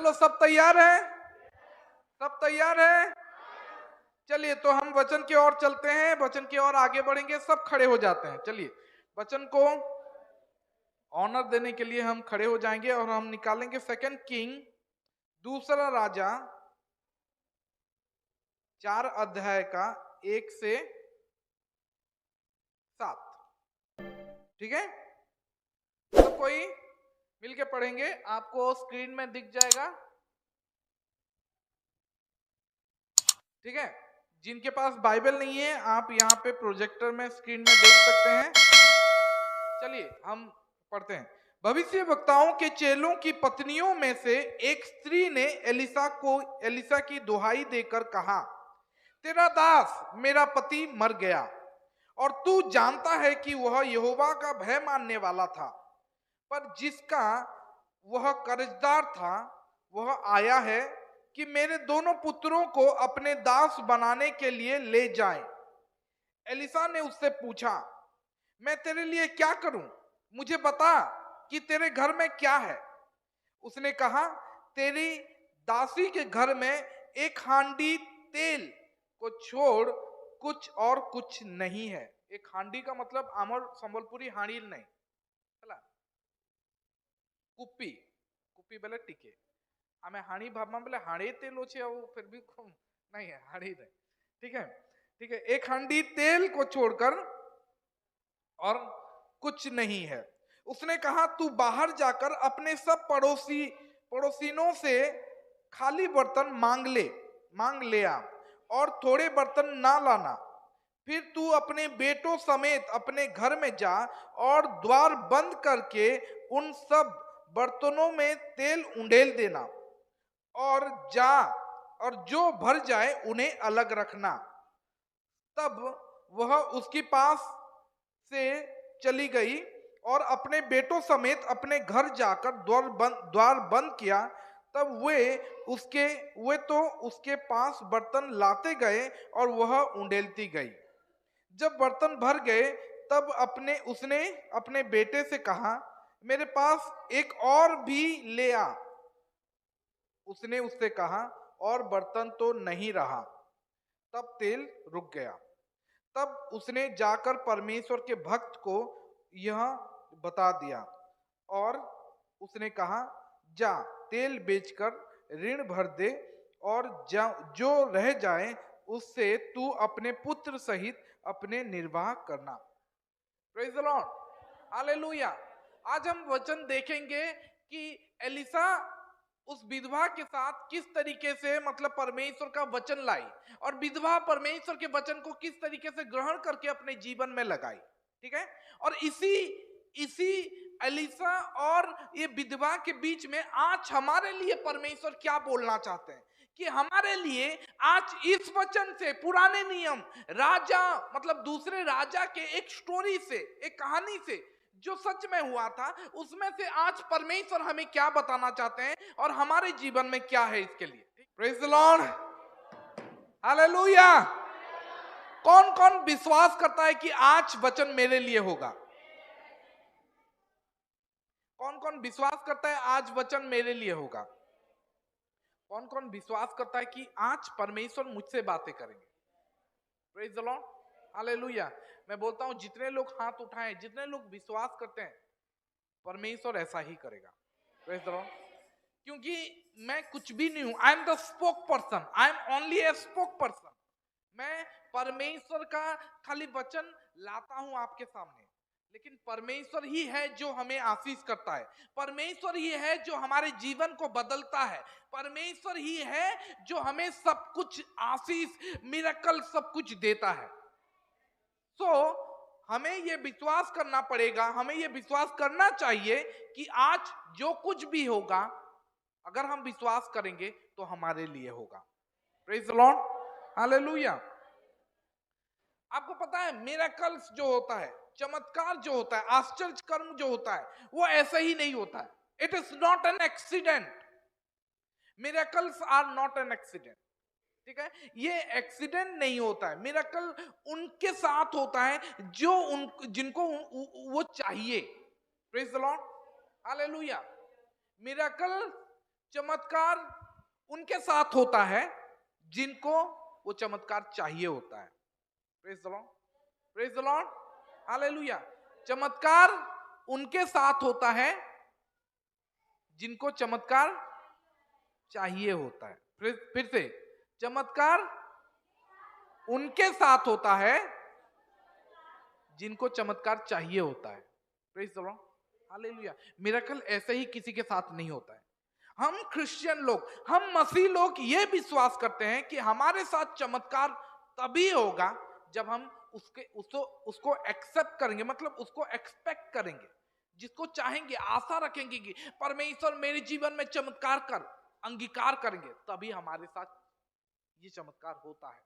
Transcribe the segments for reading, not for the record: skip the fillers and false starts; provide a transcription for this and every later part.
चलो सब तैयार है? सब तैयार है? चलिए तो हम वचन की ओर चलते हैं, वचन की ओर आगे बढ़ेंगे। सब खड़े हो जाते हैं। चलिए वचन को ऑनर देने के लिए हम खड़े हो जाएंगे और हम निकालेंगे सेकंड किंग, दूसरा राजा 4 अध्याय का 1 से 7। ठीक है, तो कोई मिलके पढ़ेंगे, आपको स्क्रीन में दिख जाएगा। ठीक है, जिनके पास बाइबल नहीं है आप यहाँ पे प्रोजेक्टर में स्क्रीन में देख सकते हैं। चलिए हम पढ़ते हैं। भविष्य वक्ताओं के चेलों की पत्नियों में से एक स्त्री ने एलिसा की दुहाई देकर कहा, तेरा दास मेरा पति मर गया और तू जानता है कि वह यहोवा का भय मानने वाला था, पर जिसका वह कर्जदार था वह आया है कि मेरे दोनों पुत्रों को अपने दास बनाने के लिए ले जाए। एलिसा ने उससे पूछा, मैं तेरे लिए क्या करूं? मुझे बता कि तेरे घर में क्या है। उसने कहा, तेरी दासी के घर में एक हांडी तेल को छोड़ कुछ और कुछ नहीं है। एक हांडी का मतलब आमर संबलपुरी हांडी नहीं, चला कुप्पी कुप्पी बेले टिके हमें हाणी भावमा बोले हाड़ी तेल छे, फिर भी नहीं है, हाड़ी नहीं। ठीक है, ठीक है, एक हांडी तेल को छोड़कर और कुछ नहीं है। उसने कहा, तू बाहर जाकर अपने सब पड़ोसिनों से खाली बर्तन मांग ले आ और थोड़े बर्तन ना लाना। फिर तू अपने बेटों समेत अपने घर में जा और द्वार बंद करके उन सब बर्तनों में तेल उंडेल देना और जो भर जाए उन्हें अलग रखना। तब वह उसके पास से चली गई और अपने बेटों समेत अपने घर जाकर द्वार बंद किया। तब वे तो उसके पास बर्तन लाते गए और वह उंडेलती गई। जब बर्तन भर गए तब उसने अपने बेटे से कहा, मेरे पास एक और भी ले आ। उसने उससे कहा, और बर्तन तो नहीं रहा। तब तेल रुक गया। तब उसने जाकर परमेश्वर के भक्त को यह बता दिया और उसने कहा, जा तेल बेचकर ऋण भर दे और जो रह जाए उससे तू अपने पुत्र सहित अपने निर्वाह करना। Praise the Lord, hallelujah. आज हम वचन देखेंगे कि एलिसा उस विधवा के साथ किस तरीके से मतलब परमेश्वर का वचन लाई और विधवा परमेश्वर के वचन को किस तरीके से ग्रहण करके अपने जीवन में लगाई। ठीक है, और इसी एलिसा और ये विधवा के बीच में आज हमारे लिए परमेश्वर क्या बोलना चाहते हैं कि हमारे लिए आज इस वचन से, पुराने नियम राजा मतलब दूसरे राजा के एक स्टोरी से, एक कहानी से जो सच में हुआ था, उसमें से आज परमेश्वर हमें क्या बताना चाहते हैं और हमारे जीवन में क्या है इसके लिए। Praise the Lord, hallelujah. कौन कौन विश्वास करता है कि आज वचन मेरे लिए होगा? कौन कौन विश्वास करता है आज वचन मेरे लिए होगा? कौन कौन विश्वास करता है कि आज परमेश्वर मुझसे बातें करेंगे? Praise the Lord, hallelujah. मैं बोलता हूं जितने लोग हाथ उठाएं, जितने लोग विश्वास करते हैं, परमेश्वर ऐसा ही करेगा। प्रेज द लॉर्ड, क्योंकि मैं कुछ भी नहीं हूं। I am the spoke person, I am only A spoke person. मैं परमेश्वर का खाली वचन लाता हूं आपके सामने, लेकिन परमेश्वर ही है जो हमें आशीष करता है। परमेश्वर ही है जो हमारे जीवन को बदलता है। परमेश्वर ही है जो हमें सब कुछ आशीष, मिरेकल सब कुछ देता है। हमें ये विश्वास करना पड़ेगा, हमें ये विश्वास करना चाहिए कि आज जो कुछ भी होगा, अगर हम विश्वास करेंगे तो हमारे लिए होगा। Praise the Lord, hallelujah. आपको पता है मिरेकल्स जो होता है, चमत्कार जो होता है, आश्चर्य कर्म जो होता है, वो ऐसे ही नहीं होता है। It is not an accident. Miracles are not an accident. ठीक है, ये एक्सीडेंट नहीं होता है। मिरेकल उनके साथ होता है जिनको वो चाहिए। Praise the Lord, hallelujah. Miracle चमत्कार उनके साथ होता है जिनको वो चमत्कार चाहिए होता है। Praise the Lord, praise the Lord, hallelujah. चमत्कार उनके साथ होता है जिनको चमत्कार चाहिए होता है। फिर से, चमत्कार उनके साथ होता है जिनको चमत्कार चाहिए होता है। Praise the Lord, hallelujah. Miracle ऐसे ही किसी के साथ नहीं होता है। हम क्रिश्चियन लोग, हम मसीह लोग ये विश्वास करते हैं कि हमारे साथ चमत्कार तभी होगा जब हम उसको एक्सेप्ट करेंगे, मतलब उसको एक्सपेक्ट करेंगे, जिसको चाहेंगे, आशा रखेंगे कि परमेश्वर मेरे जीवन में चमत्कार कर, अंगीकार करेंगे, तभी हमारे साथ ये चमत्कार होता है।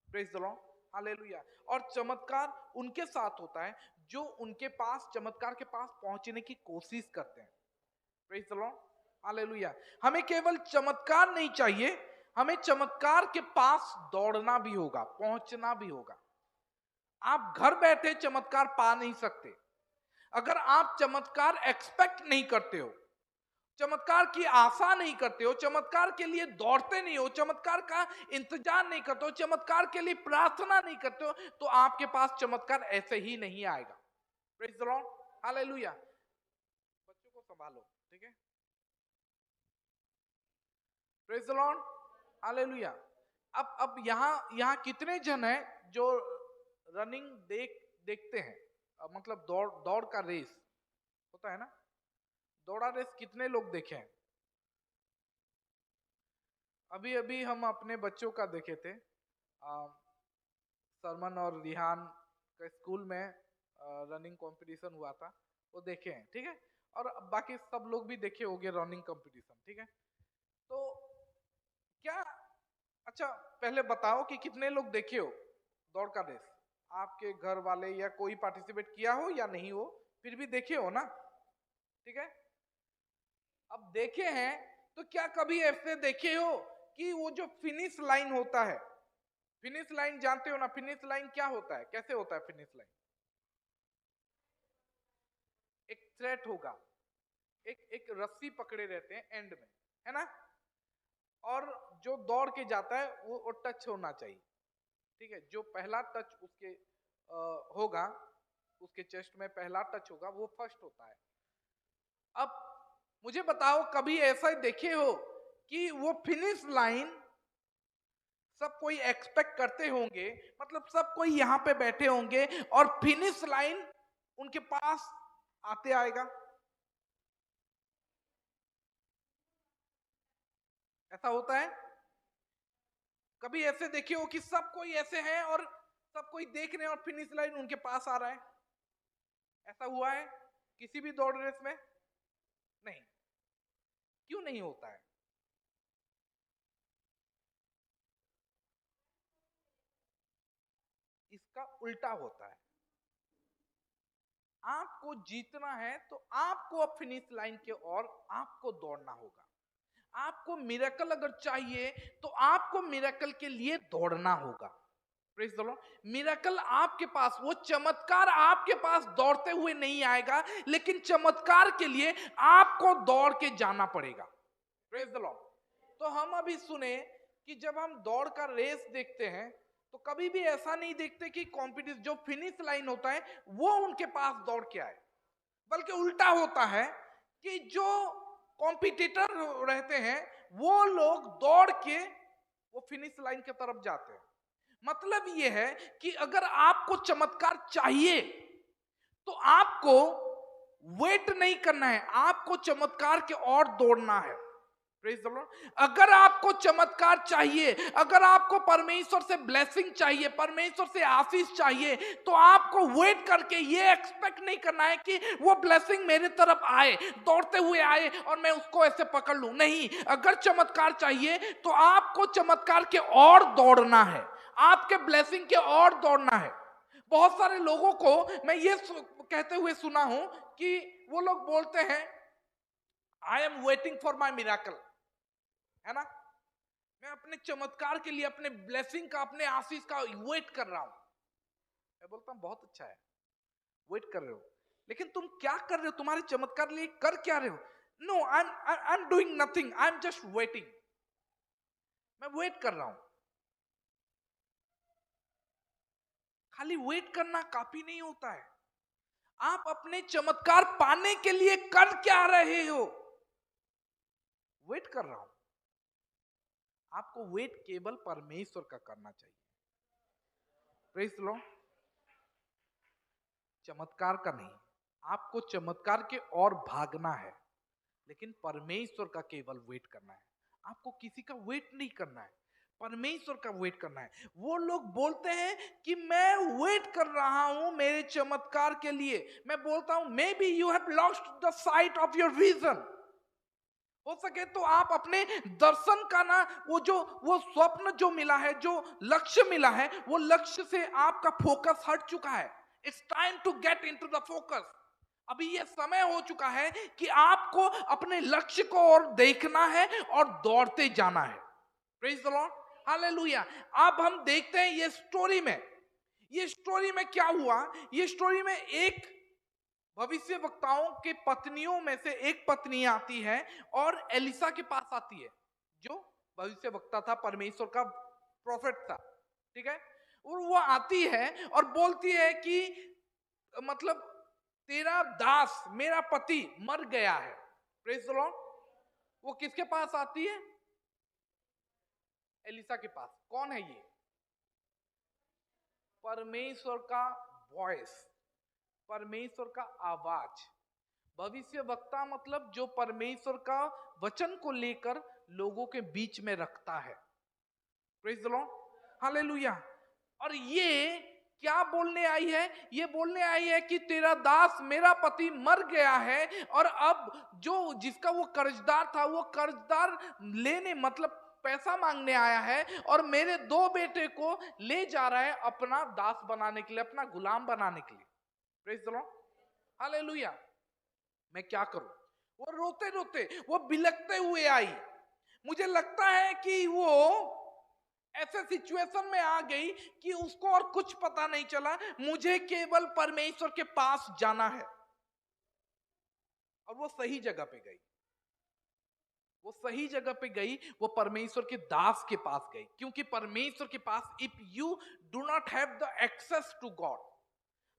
Praise the Lord, hallelujah. और चमत्कार उनके साथ होता है जो उनके पास, चमत्कार के पास पहुंचने की कोशिश करते हैं। Praise the Lord, hallelujah. हमें केवल चमत्कार नहीं चाहिए, हमें चमत्कार के पास दौड़ना भी होगा, पहुंचना भी होगा। आप घर बैठे चमत्कार पा नहीं सकते। अगर आप चमत्कार एक्सपेक्ट नहीं करते हो, चमत्कार की आशा नहीं करते हो, चमत्कार के लिए दौड़ते नहीं हो, चमत्कार का इंतजार नहीं करते हो, चमत्कार के लिए प्रार्थना नहीं करते हो, तो आपके पास चमत्कार ऐसे ही नहीं आएगा। Praise the Lord, hallelujah. बच्चों को संभालो, ठीक है। Praise the Lord, hallelujah. अब यहाँ कितने जन हैं जो रनिंग देखते हैं, मतलब दौड़ का रेस होता है ना, दौड़ा रेस कितने लोग देखे हैं? अभी हम अपने बच्चों का देखे थे, सरमन और रिहान का स्कूल में रनिंग कंपटीशन हुआ था, वो देखे हैं, ठीक है। और बाकी सब लोग भी देखे होंगे रनिंग कंपटीशन, ठीक है। तो क्या, अच्छा पहले बताओ कि कितने लोग देखे हो दौड़ का रेस? आपके घर वाले या कोई पार्टिसिपेट किया हो या नहीं हो, फिर भी देखे हो ना, ठीक है। अब देखे हैं तो क्या कभी ऐसे देखे हो कि वो जो फिनिश लाइन होता है, फिनिश लाइन जानते हो ना, फिनिश लाइन क्या होता है, कैसे होता है फिनिश लाइन? एक थ्रेट होगा, एक रस्सी पकड़े रहते हैं एंड में, है ना, और जो दौड़ के जाता है वो टच होना चाहिए, ठीक है। जो पहला टच उसके होगा, उसके चेस्ट में पहला टच होगा, वो फर्स्ट होता है। अब मुझे बताओ, कभी ऐसा देखे हो कि वो फिनिश लाइन सब कोई एक्सपेक्ट करते होंगे, मतलब सब कोई यहाँ पे बैठे होंगे और फिनिश लाइन उनके पास आते आएगा? ऐसा होता है? कभी ऐसे देखे हो कि सब कोई ऐसे हैं और सब कोई देख रहे हैं और फिनिश लाइन उनके पास आ रहा है? ऐसा हुआ है किसी भी दौड़ रेस में? नहीं। क्यों नहीं होता है? इसका उल्टा होता है। आपको जीतना है तो आपको अब फिनिश लाइन के ओर आपको दौड़ना होगा। आपको मिरेकल अगर चाहिए तो आपको मिरेकल के लिए दौड़ना होगा। Praise the Lord. मिरेकल आपके पास, वो चमत्कार आपके पास दौड़ते हुए नहीं आएगा, लेकिन चमत्कार के लिए आपको दौड़ के जाना पड़ेगा। Praise the Lord. तो हम अभी सुने कि जब हम दौड़ का रेस देखते हैं तो कभी भी ऐसा नहीं देखते कि कॉम्पिटिशन, जो फिनिश लाइन होता है वो उनके पास दौड़ के आए, बल्कि उल्टा होता है कि जो कॉम्पिटिटर रहते हैं वो लोग दौड़ के वो फिनिश लाइन की तरफ जाते हैं। मतलब ये है कि अगर आपको चमत्कार चाहिए तो आपको वेट नहीं करना है, आपको चमत्कार के ओर दौड़ना है। Praise the Lord. अगर आपको चमत्कार चाहिए, अगर आपको परमेश्वर से ब्लेसिंग चाहिए, परमेश्वर से आशीष चाहिए, तो आपको वेट करके ये एक्सपेक्ट नहीं करना है कि वो ब्लेसिंग मेरे तरफ आए, दौड़ते हुए आए और मैं उसको ऐसे पकड़ लूं। नहीं, अगर चमत्कार चाहिए तो आपको चमत्कार के ओर दौड़ना है, आपके ब्लेसिंग के ओर दौड़ना है। बहुत सारे लोगों को मैं ये कहते हुए सुना हूं कि वो लोग बोलते हैं, I am waiting for my miracle, है ना, मैं अपने चमत्कार के लिए, अपने ब्लेसिंग का, अपने आशीष का वेट कर रहा हूं। मैं बोलता हूं बहुत अच्छा है, वेट कर रहे हो, लेकिन तुम क्या कर रहे हो? तुम्हारे चमत्कार लिए कर क्या रहे हो? No, I am doing nothing, I am just waiting. मैं वेट कर रहा हूं। खाली वेट करना काफी नहीं होता है। आप अपने चमत्कार पाने के लिए कर क्या रहे हो? वेट कर रहा हूं। आपको वेट केवल परमेश्वर का करना चाहिए। Praise the Lord. चमत्कार का नहीं। आपको चमत्कार के और भागना है, लेकिन परमेश्वर का केवल वेट करना है। आपको किसी का वेट नहीं करना है, परमेश्वर का वेट करना है। वो लोग बोलते हैं कि मैं वेट कर रहा हूं मेरे चमत्कार के लिए। मैं बोलता हूं may be you have lost the site of your vision. हो सके तो आप अपने दर्शन का ना, वो स्वप्न जो मिला है, जो लक्ष्य मिला है, वो लक्ष्य से आपका फोकस हट चुका है। It's time to get into the focus. अभी ये समय हो चुका है कि आपको अपने लक्ष्य को और देखना है और दौड़ते जाना है। Praise the Lord, hallelujah. अब हम देखते हैं ये स्टोरी में क्या हुआ। ये स्टोरी में एक भविष्य वक्ताओं के पत्नियों में से एक पत्नी आती है और एलिसा के पास आती है, जो भविष्य वक्ता था, परमेश्वर का प्रॉफिट था। ठीक है। और वो आती है और बोलती है कि मतलब तेरा दास, मेरा पति मर गया है। Praise the Lord. वो किसके पास आती है? एलिसा के पास। कौन है ये? परमेश्वर का वॉइस, परमेश्वर का आवाज। भविष्य वक्ता मतलब जो परमेश्वर का वचन को लेकर लोगों के बीच में रखता है। Praise the Lord, hallelujah. और ये क्या बोलने आई है? ये बोलने आई है कि तेरा दास, मेरा पति मर गया है, और अब जो जिसका वो कर्जदार था, वो कर्जदार लेने मतलब पैसा मांगने आया है, और मेरे दो बेटे को ले जा रहा है अपना दास बनाने के लिए, अपना गुलाम बनाने के लिए। Praise the Lord, hallelujah. मैं क्या करूं? वो रोते रोते, वो बिलखते हुए आई। मुझे लगता है कि वो ऐसे सिचुएशन में आ गई कि उसको और कुछ पता नहीं चला, मुझे केवल परमेश्वर के पास जाना है। और वो सही जगह पे गई। वो सही जगह पे गई, वो परमेश्वर के दास के पास गई। क्योंकि परमेश्वर के पास, if you do not have the access to God,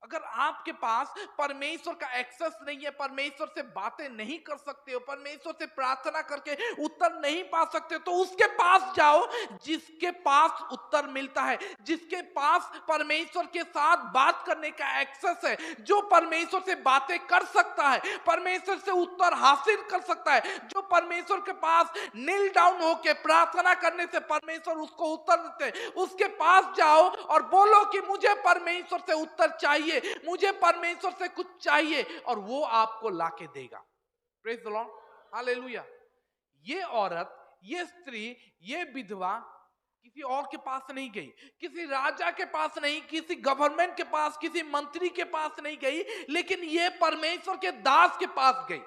अगर आपके पास परमेश्वर का एक्सेस नहीं है, परमेश्वर से बातें नहीं कर सकते हो, परमेश्वर से प्रार्थना करके उत्तर नहीं पा सकते, तो उसके पास जाओ जिसके पास उत्तर मिलता है, जिसके पास परमेश्वर के साथ बात करने का एक्सेस है, जो परमेश्वर से बातें कर सकता है, परमेश्वर से उत्तर हासिल कर सकता है, जो परमेश्वर के पास नील डाउन होके प्रार्थना करने से परमेश्वर उसको उत्तर देते। उसके पास जाओ और बोलो कि मुझे परमेश्वर से उत्तर चाहिए, मुझे परमेश्वर से कुछ चाहिए, और वो आपको लाके देगा। Praise the Lord, hallelujah. ये औरत, ये स्त्री, ये विधवा किसी और के पास नहीं गई, किसी राजा के पास नहीं, किसी गवर्नमेंट के पास, किसी मंत्री के पास नहीं गई, लेकिन ये परमेश्वर के दास के पास गई।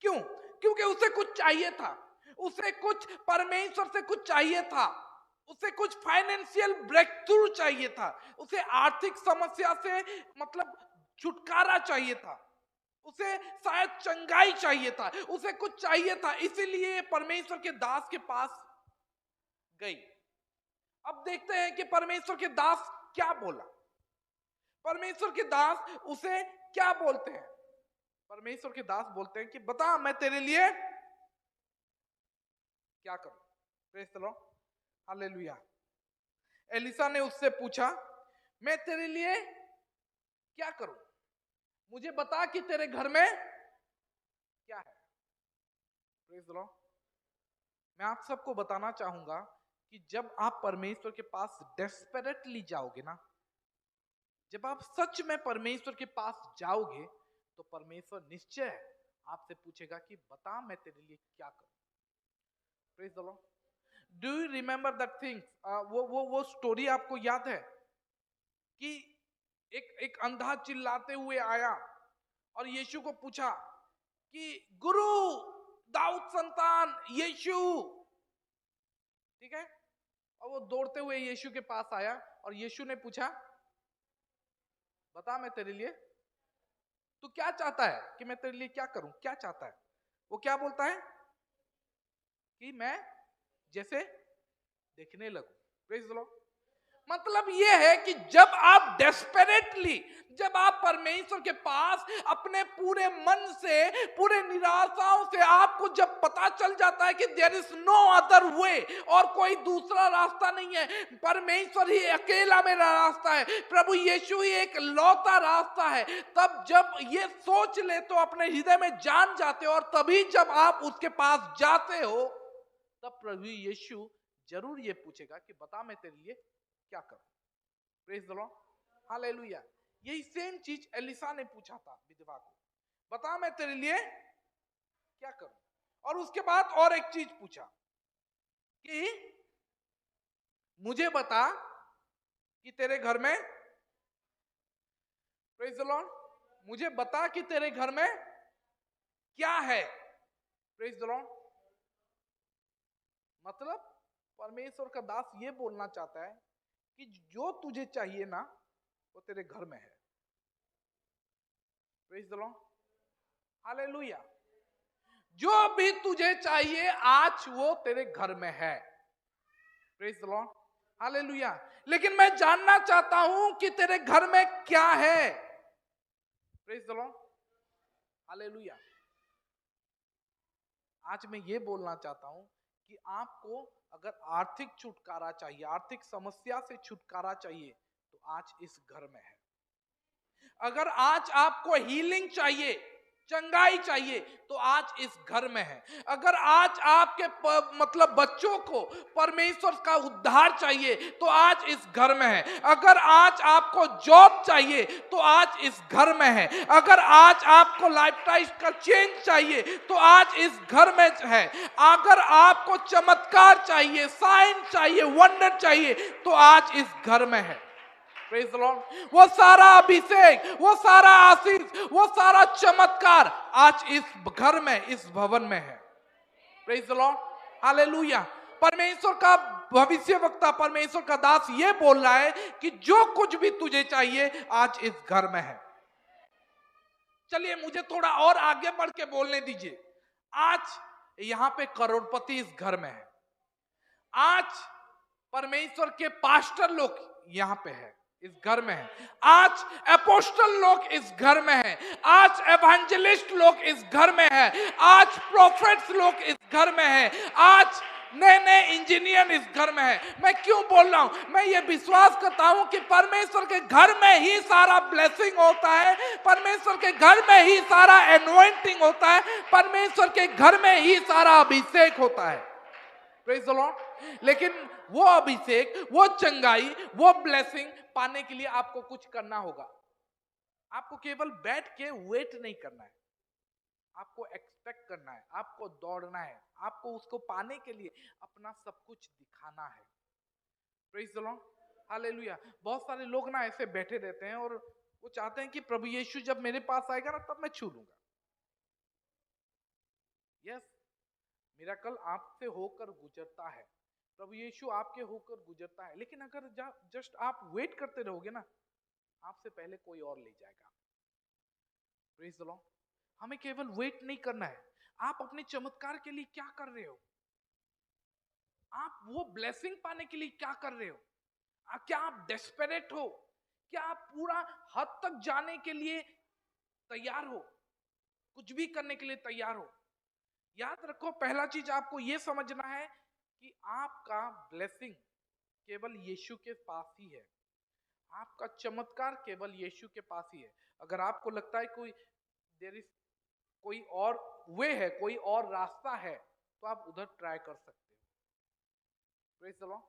क्यों? क्योंकि उसे कुछ चाहिए था, उसे कुछ परमेश्वर से कुछ चाहिए था, उसे कुछ फाइनेंशियल ब्रेक थ्रू चाहिए था, उसे आर्थिक समस्या से मतलब छुटकारा चाहिए था, उसे शायद चंगाई चाहिए था, उसे कुछ चाहिए था, इसीलिए परमेश्वर के दास के पास गई। अब देखते हैं कि परमेश्वर के दास क्या बोला। परमेश्वर के दास उसे क्या बोलते हैं? परमेश्वर के दास बोलते हैं कि बता, मैं तेरे लिए क्या करूं। Praise the Lord, hallelujah. Elisa ने उससे पूछा, मैं तेरे लिए क्या करूं? मुझे बता कि तेरे घर में क्या है। Praise the Lord. मैं आप सबको बताना चाहूंगा कि जब आप परमेश्वर के पास डेस्परेटली जाओगे ना, जब आप सच में परमेश्वर के पास जाओगे, तो परमेश्वर निश्चय आपसे पूछेगा कि बता, मैं तेरे लिए क्या करूं। Praise the Lord. Do you remember that thing? वो स्टोरी आपको याद है कि एक अंधा चिल्लाते हुए आया और यीशु को पूछा कि गुरु, दाऊद संतान यीशु। ठीक है। और वो दौड़ते हुए यीशु के पास आया और यीशु ने पूछा, बता, मैं तेरे लिए, तू क्या चाहता है कि मैं तेरे लिए क्या करूं? क्या चाहता है? वो क्या बोलता है कि मैं जैसे देखने लगूं। Praise the Lord. मतलब यह है कि जब आप डेस्परेटली, जब आप परमेश्वर के पास अपने पूरे मन से, पूरे निराशाओं से, आपको जब पता चल जाता है कि there is no other way, और कोई दूसरा रास्ता नहीं है, परमेश्वर ही अकेला मेरा रास्ता है, प्रभु यीशु ही एक लौता रास्ता है, तब जब ये सोच ले तो अपने हृदय में जान जाते हो, और तभी जब आप उसके पास जाते हो तब प्रभु यीशु जरूर ये पूछेगा कि बता मैं तेरे लिए क्या करूं। Praise the Lord, hallelujah. यही सेम चीज एलिसा ने पूछा था विधवा को, बता मैं तेरे लिए क्या करूं। और उसके बाद और एक चीज पूछा कि मुझे बता कि तेरे घर में, प्रेज द लॉर्ड, मुझे बता कि तेरे घर में क्या है। Praise the Lord. मतलब परमेश्वर का दास ये बोलना चाहता है कि जो तुझे चाहिए ना वो तेरे घर में है। Praise the Lord, hallelujah. जो भी तुझे चाहिए आज वो तेरे घर में है। Praise the Lord, hallelujah. लेकिन मैं जानना चाहता हूं कि तेरे घर में क्या है। Praise the Lord, hallelujah. आज मैं ये बोलना चाहता हूं कि आपको अगर आर्थिक छुटकारा चाहिए, आर्थिक समस्या से छुटकारा चाहिए, तो आज इस घर में है। अगर आज आपको हीलिंग चाहिए, चंगाई चाहिए, तो आज इस घर में है। अगर आज आपके मतलब बच्चों को परमेश्वर का उद्धार चाहिए तो आज इस घर में है। अगर आज आपको जॉब चाहिए तो आज इस घर में है। अगर आज आपको लाइफस्टाइल का चेंज चाहिए तो आज इस घर में है। अगर आपको चमत्कार चाहिए, साइन चाहिए, वंडर चाहिए, तो आज इस घर में है। Praise the Lord. वो सारा अभिषेक, वो सारा आशीष, वो सारा चमत्कार आज इस घर में, इस भवन में है। Praise the Lord, hallelujah. परमेश्वर का भविष्यवक्ता, परमेश्वर का दास ये बोल रहा है कि जो कुछ भी तुझे चाहिए आज इस घर में है। चलिए मुझे थोड़ा और आगे बढ़ के बोलने दीजिए। आज यहां पे करोड़पति इस घर में है। आज परमेश्वर के पास्टर लोग यहां पे है, इस घर में है। आज अपोस्टल लोग इस घर में है। आज एवेंजलिस्ट लोग इस घर में है। आज प्रोफेट्स लोग इस घर में है। आज नए नए इंजीनियर इस घर में है। मैं क्यों बोल रहा हूं? मैं ये विश्वास करता हूं कि परमेश्वर के घर में ही सारा ब्लेसिंग होता है, परमेश्वर के घर में ही सारा एनॉइंटिंग होता है, परमेश्वर के घर में ही सारा अभिषेक होता है। Praise the Lord. लेकिन वो अभिषेक, वो चंगाई, वो ब्लेसिंग पाने के लिए आपको कुछ करना होगा। आपको केवल बैठ के वेट नहीं करना है, आपको एक्सपेक्ट करना है, आपको दौड़ना है, आपको उसको पाने के लिए अपना सब कुछ दिखाना है। Praise the Lord, hallelujah. बहुत सारे लोग ना ऐसे बैठे रहते हैं और वो चाहते हैं कि प्रभु यीशु जब मेरे पास आएगा ना तब मैं छू लूंगा। यस, मिरेकल आपसे होकर गुजरता है, प्रभु यीशु आपके होकर गुजरता है। लेकिन अगर जस्ट आप वेट करते रहोगे ना, आपसे पहले कोई और ले जाएगा। Praise the Lord. हमें केवल वेट नहीं करना है। आप अपने चमत्कार के लिए क्या कर रहे हो? आप वो ब्लेसिंग पाने के लिए क्या कर रहे हो? क्या आप डेस्परेट हो? क्या आप पूरा हद तक जाने के लिए तैयार हो? कुछ भी करने के लिए तैयार हो? याद रखो, पहला चीज आपको यह समझना है कि आपका ब्लेसिंग केवल यीशु के पास ही है। आपका चमत्कार केवल यीशु के पास ही है। अगर आपको लगता है कोई देयर इज कोई और वे है, कोई और रास्ता है, तो आप उधर ट्राई कर सकते हो। Praise the Lord.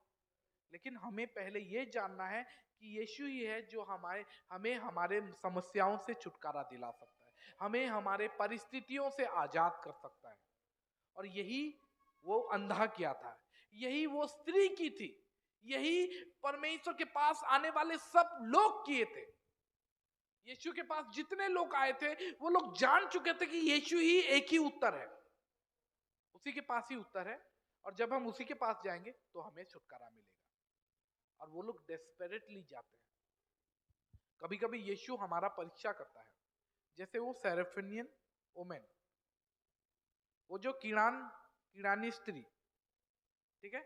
लेकिन हमें पहले यह जानना है कि यीशु ही है जो हमें हमारे समस्याओं से छुटकारा दिला सकता है, हमें हमारे परिस्थितियों से आजाद कर सकता है। और यही वो अंधा किया था, यही वो स्त्री की थी, यही परमेश्वर के पास आने वाले सब लोग किए थे। यीशु के पास जितने लोग आए थे वो लोग जान चुके थे कि यीशु ही एक ही उत्तर है, उसी के पास ही उत्तर है। और जब हम उसी के पास जाएंगे तो हमें छुटकारा मिलेगा। और वो लोग डेस्परेटली जाते हैं। कभी कभी यीशु हमारा परीक्षा करता है, जैसे वो सेरेफिनियन वुमेन, वो जो कीड़ानी स्त्री, ठीक है,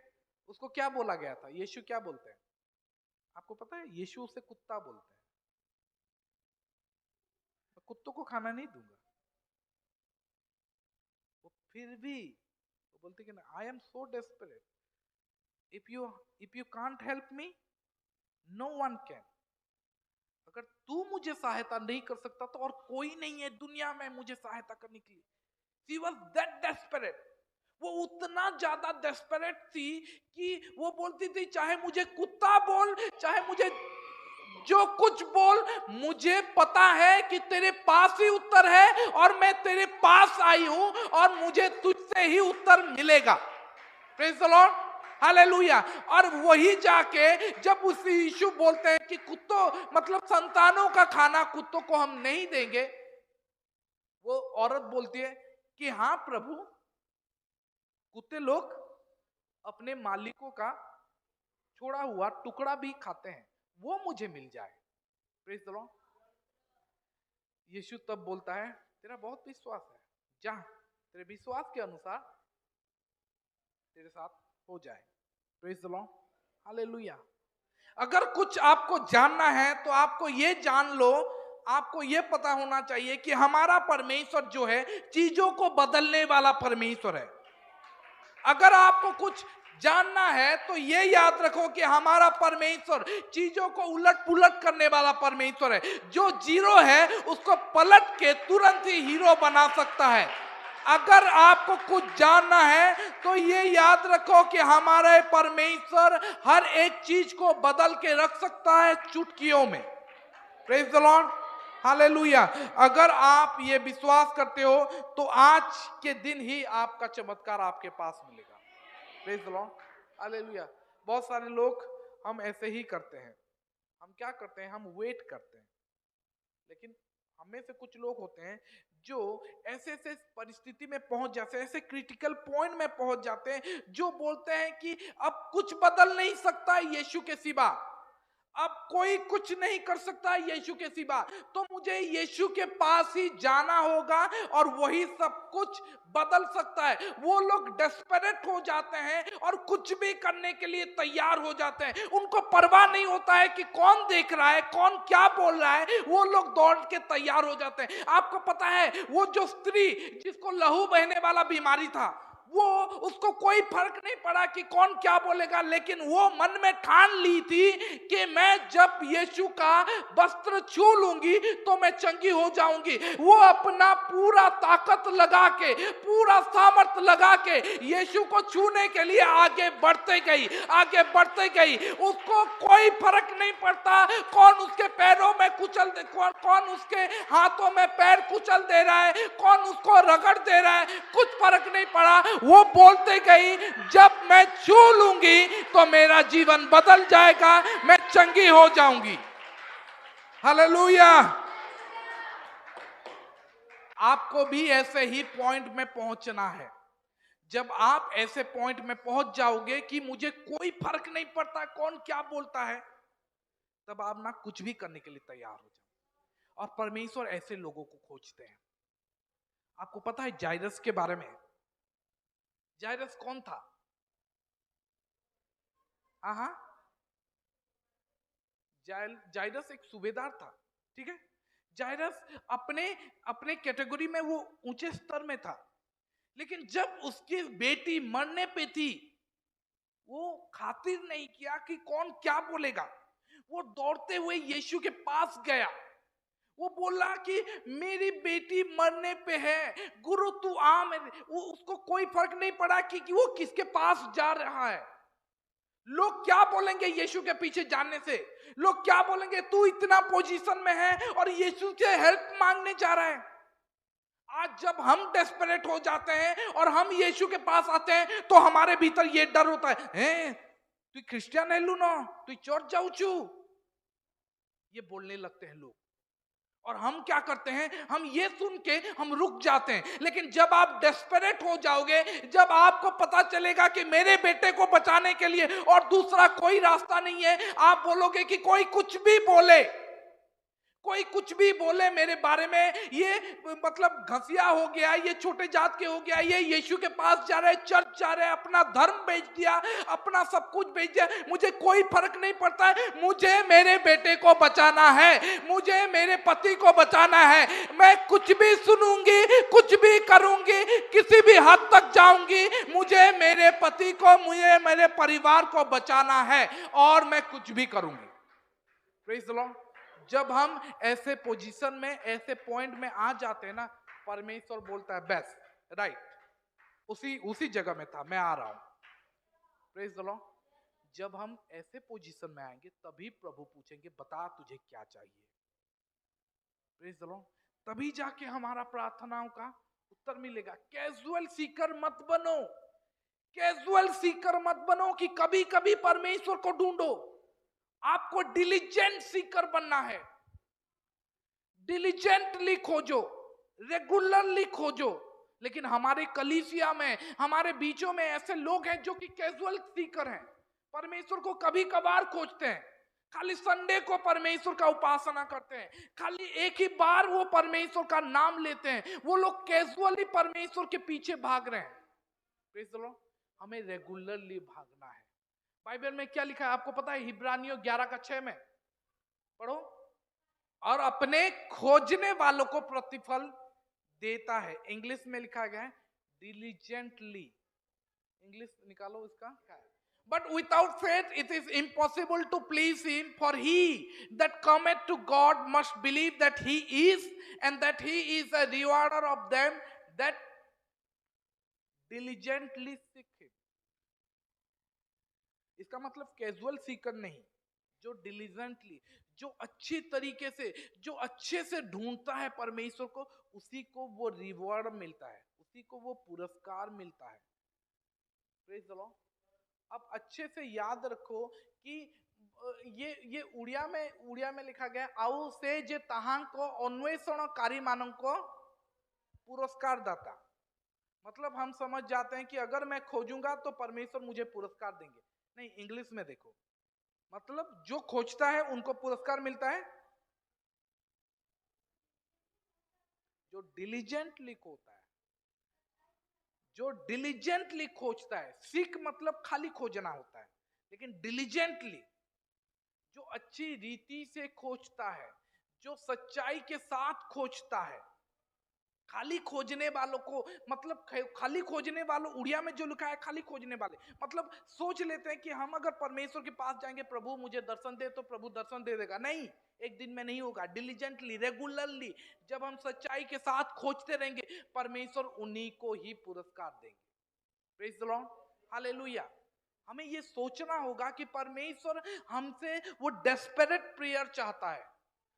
उसको क्या बोला गया था? यीशु क्या बोलते हैं आपको पता है? यीशु उसे कुत्ता बोलते हैं। मैं कुत्तों को खाना नहीं दूंगा। वो फिर भी वो बोलते कि I am so desperate, if you can't help me, no one can. अगर तू मुझे सहायता नहीं कर सकता तो और कोई नहीं है दुनिया में मुझे सहायता करने के लिए। She was that desperate. वो उतना ज्यादा डेस्परेट थी कि वो बोलती थी चाहे मुझे कुत्ता बोल, चाहे मुझे जो कुछ बोल, मुझे पता है कि तेरे पास ही उत्तर है और मैं तेरे पास आई हूं और मुझे तुझसे ही उत्तर मिलेगा। Praise the Lord, hallelujah. और वही जाके जब उस यीशु बोलते हैं कि कुत्तों मतलब संतानों का खाना कुत्तों को हम नहीं देंगे, वो औरत बोलती है कि हाँ प्रभु, कुत्ते लोग अपने मालिकों का छोड़ा हुआ टुकड़ा भी खाते हैं, वो मुझे मिल जाए। Praise the Lord. यीशु तब बोलता है तेरा बहुत विश्वास है, जा तेरे विश्वास के अनुसार तेरे साथ हो जाए। Praise the Lord, hallelujah. अगर कुछ आपको जानना है तो आपको ये जान लो, आपको ये पता होना चाहिए कि हमारा परमेश्वर जो है चीजों को बदलने वाला परमेश्वर है। अगर आपको कुछ जानना है तो ये याद रखो कि हमारा परमेश्वर चीजों को उलट पुलट करने वाला परमेश्वर है। जो जीरो है उसको पलट के तुरंत ही हीरो बना सकता है। अगर आपको कुछ जानना है तो ये याद रखो कि हमारे परमेश्वर हर एक चीज को बदल के रख सकता है चुटकियों में। Praise the Lord, hallelujah. अगर आप ये विश्वास करते हो तो आज के दिन ही आपका चमत्कार आपके पास मिलेगा। Praise the Lord, hallelujah. बहुत सारे लोग हम ऐसे ही करते हैं। हम क्या करते हैं? हम वेट करते हैं। लेकिन हमें से कुछ लोग होते हैं जो ऐसे ऐसे परिस्थिति में पहुंच जाते हैं, ऐसे क्रिटिकल पॉइंट में पहुंच जाते हैं, जो बोलते हैं कि अब कुछ बदल नहीं सकता यीशु के सिवा, अब कोई कुछ नहीं कर सकता यीशु के सिवा, तो मुझे यीशु के पास ही जाना होगा और वही सब कुछ बदल सकता है। वो लोग डेस्परेट हो जाते हैं और कुछ भी करने के लिए तैयार हो जाते हैं। उनको परवाह नहीं होता है कि कौन देख रहा है, कौन क्या बोल रहा है, वो लोग दौड़ के तैयार हो जाते हैं। आपको पता है वो जो स्त्री जिसको लहू बहने वाला बीमारी था, वो उसको कोई फर्क नहीं पड़ा कि कौन क्या बोलेगा, लेकिन वो मन में ठान ली थी कि मैं जब यीशु का वस्त्र छू लूंगी तो मैं चंगी हो जाऊंगी। वो अपना पूरा ताकत लगा के, पूरा सामर्थ लगा के यीशु को छूने के लिए आगे बढ़ते गई। उसको कोई फर्क नहीं पड़ता कौन उसके पैरों में कुचल दे, कौन उसके हाथों में पैर कुचल दे रहा है, कौन उसको रगड़ दे रहा है, कुछ फर्क नहीं पड़ा। वो बोलते गई जब मैं छू लूंगी तो मेरा जीवन बदल जाएगा, मैं चंगी हो जाऊंगी। हालेलुया। आपको भी ऐसे ही पॉइंट में पहुंचना है। जब आप ऐसे पॉइंट में पहुंच जाओगे कि मुझे कोई फर्क नहीं पड़ता कौन क्या बोलता है, तब आप ना कुछ भी करने के लिए तैयार हो जाओ। और परमेश्वर ऐसे लोगों को खोजते हैं। आपको पता है जायरस के बारे में? जायरस कौन था? जायरस एक सूबेदार था, ठीक है। जायरस अपने कैटेगरी में वो ऊंचे स्तर में था, लेकिन जब उसकी बेटी मरने पे थी, वो खातिर नहीं किया कि कौन क्या बोलेगा। वो दौड़ते हुए यीशु के पास गया। वो बोला कि मेरी बेटी मरने पे है, गुरु तू आ मेरे। उसको कोई फर्क नहीं पड़ा कि वो किसके पास जा रहा है। लोग क्या बोलेंगे यीशु के पीछे जाने से? लोग क्या बोलेंगे? तू इतना पोजीशन में है और यीशु से हेल्प मांगने जा रहा है। आज जब हम डेस्परेट हो जाते हैं और हम यीशु के पास आते हैं तो हमारे भीतर ये डर होता है, तू क्रिश्चियन है लू ना, तू चर्च जाऊ चू, ये बोलने लगते हैं लोग। और हम क्या करते हैं? हम ये सुन के हम रुक जाते हैं। लेकिन जब आप डेस्परेट हो जाओगे, जब आपको पता चलेगा कि मेरे बेटे को बचाने के लिए और दूसरा कोई रास्ता नहीं है, आप बोलोगे कि कोई कुछ भी बोले, कोई कुछ भी बोले मेरे बारे में, ये मतलब घसिया हो गया, ये छोटे जात के हो गया, ये यीशु के पास जा रहे, चर्च जा रहे, अपना धर्म बेच दिया, अपना सब कुछ बेच दिया, मुझे कोई फर्क नहीं पड़ता है। मुझे मेरे बेटे को बचाना है, मुझे मेरे पति को बचाना है। मैं कुछ भी सुनूंगी, कुछ भी करूंगी, किसी भी हद तक जाऊंगी, मुझे मेरे पति को, मुझे मेरे परिवार को बचाना है, और मैं कुछ भी करूंगी। Praise the Lord. जब हम ऐसे पोजीशन में, ऐसे पॉइंट में आ जाते हैं ना, परमेश्वर बोलता है बस राइट, उसी जगह में था, मैं आ रहा हूं। Praise the Lord. जब हम ऐसे पोजीशन में आएंगे तभी प्रभु पूछेंगे बता तुझे क्या चाहिए। Praise the Lord. तभी जाके हमारा प्रार्थनाओं का उत्तर मिलेगा। कैजुअल सीकर मत बनो, कैजुअल सीकर मत बनो कि कभी कभी परमेश्वर को ढूंढो। आपको डिलीजेंट सीकर बनना है, डिलीजेंटली खोजो, रेगुलरली खोजो। लेकिन हमारे कलीसिया में, हमारे बीचों में ऐसे लोग हैं जो कि कैजुअल सीकर हैं, परमेश्वर को कभी कभार खोजते हैं, खाली संडे को परमेश्वर का उपासना करते हैं, खाली एक ही बार वो परमेश्वर का नाम लेते हैं। वो लोग कैजुअली परमेश्वर के पीछे भाग रहे हैं। Praise the Lord. हमें रेगुलरली भागना है। बाइबल में क्या लिखा है आपको पता है? इब्रानियों 11:6 में पढ़ो। और अपने खोजने वालों को प्रतिफल देता है। इंग्लिश में लिखा गया है डिलीजेंटली। इंग्लिश निकालो इसका क्या है? But without faith it is impossible to please him, for he that cometh to God must believe that he is, and that he is a rewarder of them that diligently seek him. इसका मतलब casual Sikar नहीं, जो diligently, जो अच्छी तरीके से, जो अच्छे से ढूंढता है परमेश्वर को, उसी को वो रिवॉर्ड मिलता है, उसी को वो पुरस्कार मिलता है। Praise the Lord. अब अच्छे से याद रखो कि ये उड़िया में लिखा गया, आउ से जे तहां को अन्वेषणकारी मानों को पुरस्कार दाता। मतलब हम समझ जाते हैं कि अगर मैं खोजूंगा तो परमेश्वर मुझे पुरस्कार देंगे। नहीं, इंग्लिश में देखो, मतलब जो खोजता है उनको पुरस्कार मिलता है, जो डिलीजेंटली खोजता है, जो डिलीजेंटली खोजता है। सीख मतलब खाली खोजना होता है, लेकिन डिलीजेंटली जो अच्छी रीति से खोजता है, जो सच्चाई के साथ खोजता है। खाली खोजने वालों को, मतलब खाली खोजने वालों, उड़िया में जो लिखा है खाली खोजने वाले, मतलब सोच लेते हैं कि हम अगर परमेश्वर के पास जाएंगे, प्रभु मुझे दर्शन दे, तो प्रभु दर्शन दे देगा। नहीं, एक दिन में नहीं होगा। डिलीजेंटली, रेगुलरली जब हम सच्चाई के साथ खोजते रहेंगे, परमेश्वर उन्हीं को ही पुरस्कार देंगे। Praise the Lord, hallelujah. हमें ये सोचना होगा कि परमेश्वर हमसे वो डेस्परेट प्रेयर चाहता है,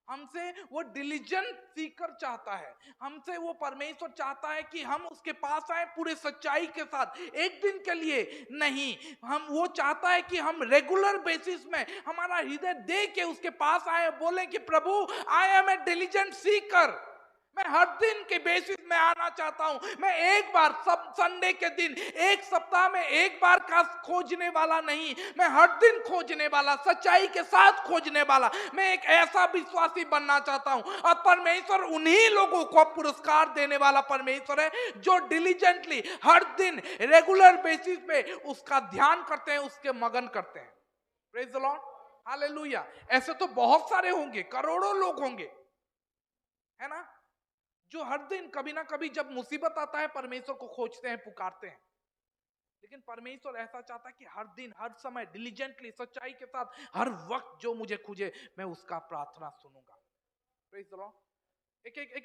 हमसे वो डिलीजेंट सीकर चाहता है, हमसे वो परमेश्वर चाहता है कि हम उसके पास आए पूरे सच्चाई के साथ। एक दिन के लिए नहीं, हम वो चाहता है कि हम रेगुलर बेसिस में हमारा हृदय दे के उसके पास आए, बोले कि प्रभु I am a diligent seeker. मैं हर दिन के बेसिस में आना चाहता हूं। मैं एक बार, सब संडे के दिन, एक सप्ताह में एक बार का खोजने वाला नहीं, मैं हर दिन खोजने वाला, सच्चाई के साथ खोजने वाला, मैं एक ऐसा विश्वासी बनना चाहता हूं। और परमेश्वर उन्हीं लोगों को पुरस्कार देने वाला परमेश्वर है जो डिलीजेंटली हर दिन रेगुलर बेसिस पे उसका ध्यान करते हैं, उसके मगन करते हैं। Praise the Lord, hallelujah. ऐसे तो बहुत सारे होंगे, करोड़ों लोग होंगे, है ना, जो हर दिन कभी ना कभी जब मुसीबत आता है परमेश्वर को खोजते हैं, पुकारते हैं। लेकिन परमेश्वर ऐसा चाहता है कि हर दिन, हर समय डिलीजेंटली, सच्चाई के साथ, हर वक्त जो मुझे खोजे, मैं उसका प्रार्थना सुनूंगा। Praise the Lord.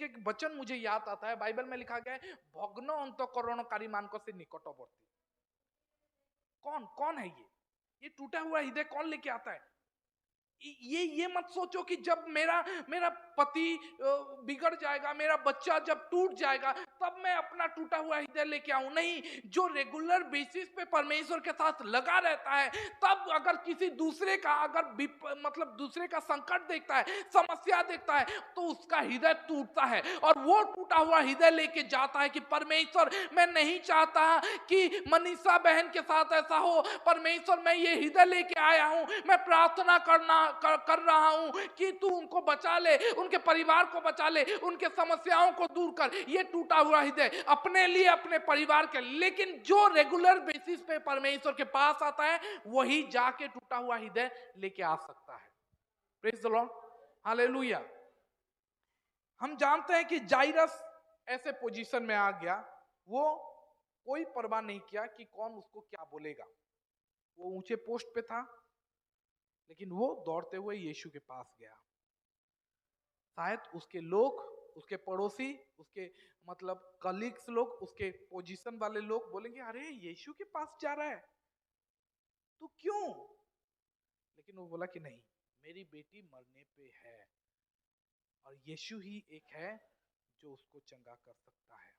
एक वचन मुझे याद आता है, बाइबल में लिखा गया है, भग्न अंतःकरणकारी मानकों से निकटवर्ती। कौन है ये टूटा हुआ हृदय कौन लेके आता है? ये मत सोचो कि जब मेरा पति बिगड़ जाएगा, मेरा बच्चा जब टूट जाएगा, तब मैं अपना टूटा हुआ हृदय लेके आऊं। नहीं, जो रेगुलर बेसिस पे परमेश्वर के साथ लगा रहता है, तब अगर किसी दूसरे का, अगर मतलब दूसरे का संकट देखता है, समस्या देखता है, तो उसका हृदय टूटता है, और वो टूटा हुआ हृदय लेके जाता है कि परमेश्वर, मैं नहीं चाहता कि मनीषा बहन के साथ ऐसा हो। परमेश्वर, मैं ये हृदय लेके आया हूं, मैं प्रार्थना कर रहा हूं कि तू उनको बचा ले, उनके परिवार को बचा ले, उनके समस्याओं को दूर कर। ये टूटा हुआ हृदय अपने लिए, अपने परिवार के, लेकिन जो रेगुलर बेसिस पे परमेश्वर के पास आता है वही जाके टूटा हुआ हृदय लेके आ सकता है। Praise the Lord, hallelujah. हम जानते हैं कि जाइरस ऐसे पोजीशन में आ गया, वो कोई परवाह नहीं किया कि कौन उसको क्या बोलेगा। वो ऊंचे पोस्ट पे था, लेकिन वो दौड़ते हुए यीशु के पास गया। शायद उसके लोग, उसके पड़ोसी, उसके मतलब कलीग्स लोग, उसके पोजीशन वाले लोग बोलेंगे, अरे यीशु के पास जा रहा है तो क्यों? लेकिन वो बोला कि नहीं, मेरी बेटी मरने पे है और यीशु ही एक है जो उसको चंगा कर सकता है।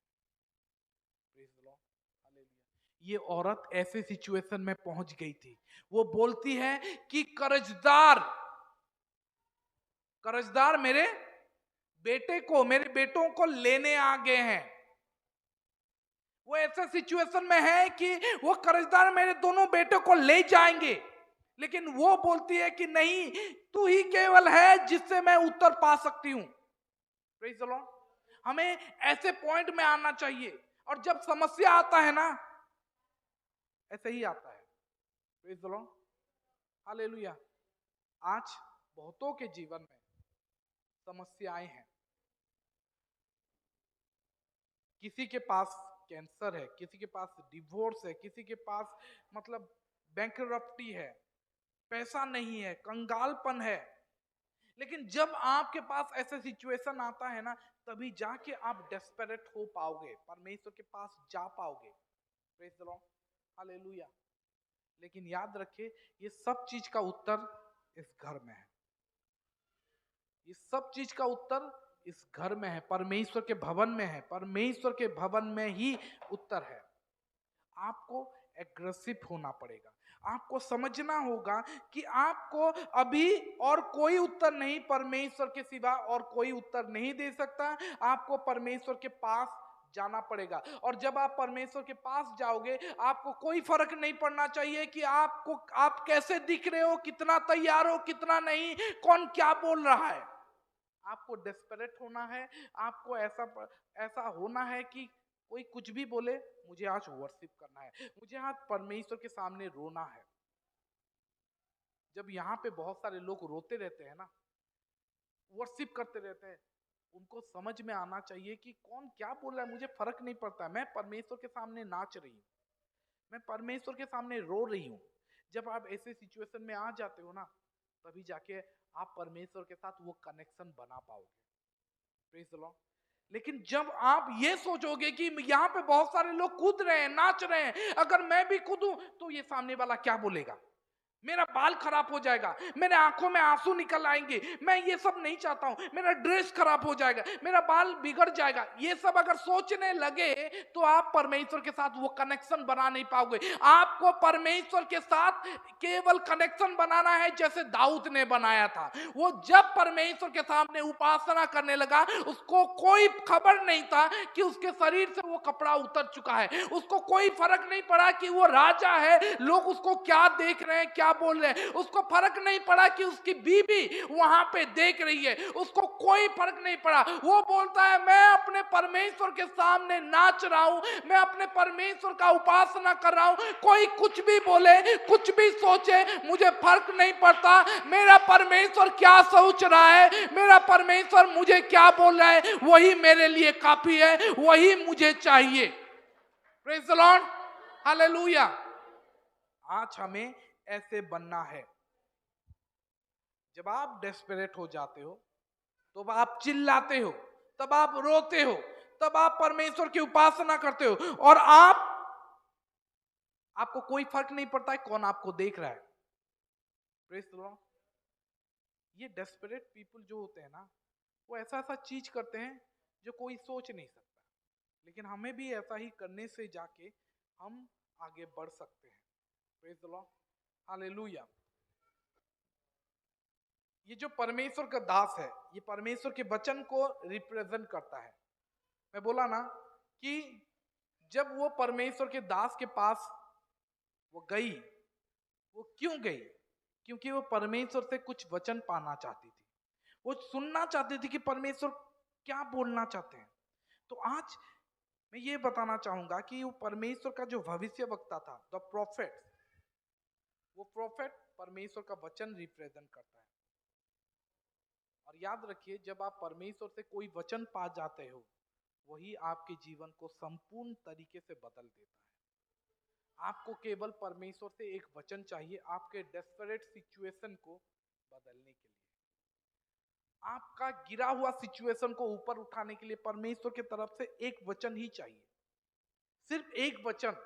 Praise the Lord, hallelujah. ये औरत ऐसे सिचुएशन में पहुंच गई थी, वो बोलती है कि कर्जदार मेरे बेटे को, मेरे बेटों को लेने आ गए हैं। वो ऐसे सिचुएशन में है कि वो कर्जदार मेरे दोनों बेटों को ले जाएंगे, लेकिन वो बोलती है कि नहीं, तू ही केवल है जिससे मैं उत्तर पा सकती हूं। Praise the Lord. हमें ऐसे पॉइंट में आना चाहिए, और जब समस्या आता है ना, ऐसे ही आता है। Praise the Lord, hallelujah. आज बहुतों के जीवन में समस्याएं हैं। किसी के पास कैंसर है, किसी के पास डिवोर्स है, किसी के पास मतलब बैंकरप्टी है, पैसा नहीं है, कंगालपन है। लेकिन जब आपके पास ऐसा सिचुएशन आता है ना, तभी जाके आप डेस्परेट हो पाओगे, परमेश्वर के पास जा पाओगे। Praise the Lord, hallelujah. लेकिन याद रखिए, ये सब चीज का उत्तर इस घर में है। ये सब चीज का उत्तर इस घर में है, परमेश्वर के भवन में है। परमेश्वर के भवन में ही उत्तर है। आपको एग्रेसिव होना पड़ेगा। आपको समझना होगा कि आपको अभी और कोई उत्तर नहीं, परमेश्वर के सिवा और कोई उत्तर नहीं दे सकता। आपको परमेश्वर के पास जाना पड़ेगा, और जब आप परमेश्वर के पास जाओगे, आपको कोई फर्क नहीं पड़ना चाहिए कि आप कैसे दिख रहे हो, कितना तैयार हो, कितना नहीं, कौन क्या बोल रहा है। आपको डेस्परेट होना है। आपको ऐसा होना है कि कोई कुछ भी बोले, मुझे आज वर्शिप करना है, मुझे आज परमेश्वर के सामने रोना है। जब यहाँ पे बहुत सारे लोग रोते रहते हैं ना, वर्शिप करते रहते हैं, उनको समझ में आना चाहिए कि कौन क्या बोल रहा है, मुझे फर्क नहीं पड़ता। मैं परमेश्वर के सामने नाच रही हूँ, मैं परमेश्वर के सामने रो रही हूँ। जब आप ऐसे सिचुएशन में आ जाते हो ना, तभी जाके आप परमेश्वर के साथ वो कनेक्शन बना पाओगे। Praise the Lord. लेकिन जब आप ये सोचोगे कि यहाँ पे बहुत सारे लोग कूद रहे हैं, नाच रहे हैं, अगर मैं भी कूदूं तो ये सामने वाला क्या बोलेगा, मेरा बाल खराब हो जाएगा, मेरे आंखों में आंसू निकल आएंगे, मैं ये सब नहीं चाहता हूं, मेरा ड्रेस खराब हो जाएगा, मेरा बाल बिगड़ जाएगा, ये सब अगर सोचने लगे तो आप परमेश्वर के साथ वो कनेक्शन बना नहीं पाओगे। आपको परमेश्वर के साथ केवल कनेक्शन बनाना है जैसे दाऊद ने बनाया था। वो जब परमेश्वर के सामने उपासना करने लगा, उसको कोई खबर नहीं था कि उसके शरीर से वो कपड़ा उतर चुका है। उसको कोई फर्क नहीं पड़ा कि वो राजा है, लोग उसको क्या देख रहे हैं, क्या बोल रहे हैं। उसको फर्क नहीं पड़ा कि उसकी बीबी वहां पे देख रही है, उसको कोई फर्क नहीं पड़ा। वो बोलता है, मैं अपने परमेश्वर के सामने नाच रहा हूं, मैं अपने परमेश्वर का उपासना कर रहा हूं, कोई कुछ भी बोले, कुछ भी सोचे, मुझे फर्क नहीं पड़ता। मेरा परमेश्वर क्या सोच रहा है, मेरा परमेश्वर मुझे क्या बोल रहा है, वही मेरे लिए काफी है, वही मुझे चाहिए। Praise the Lord, hallelujah. आज हमें ऐसे बनना है। जब आप डेस्परेट हो जाते हो, तो आप चिल्लाते हो, तब आप रोते हो, तब आप परमेश्वर की उपासना करते हो, और आपको कोई फर्क नहीं पड़ता है कौन आपको देख रहा है। Praise the Lord. ये डेस्परेट पीपल जो होते हैं ना, वो ऐसा चीज करते हैं जो कोई सोच नहीं सकता, लेकिन हमें भी ऐसा ही करने से जाके हम आगे बढ़ सकते हैं। Praise the Lord, hallelujah. ये जो परमेश्वर का दास है, ये परमेश्वर के वचन को रिप्रेजेंट करता है। मैं बोला ना कि जब वो परमेश्वर के दास के पास वो गई, वो क्यों गई? क्योंकि वो परमेश्वर से कुछ वचन पाना चाहती थी। वो सुनना चाहते थे कि परमेश्वर क्या बोलना चाहते हैं। तो आज मैं ये बताना चाहूंगा कि वो परमेश्वर का जो भविष्य वक्ता था, द प्रोफेट, वो प्रोफेट परमेश्वर का वचन रिप्रेजेंट करता है। और याद रखिए, जब आप परमेश्वर से कोई वचन पा जाते हो, वही आपके जीवन को संपूर्ण तरीके से बदल देता है। आपको केवल परमेश्वर से एक वचन चाहिए आपके डेस्परेट सिचुएशन को बदलने के लिए। आपका गिरा हुआ सिचुएशन को ऊपर उठाने के लिए परमेश्वर की तरफ से एक वचन ही चाहिए। सिर्फ एक वचन,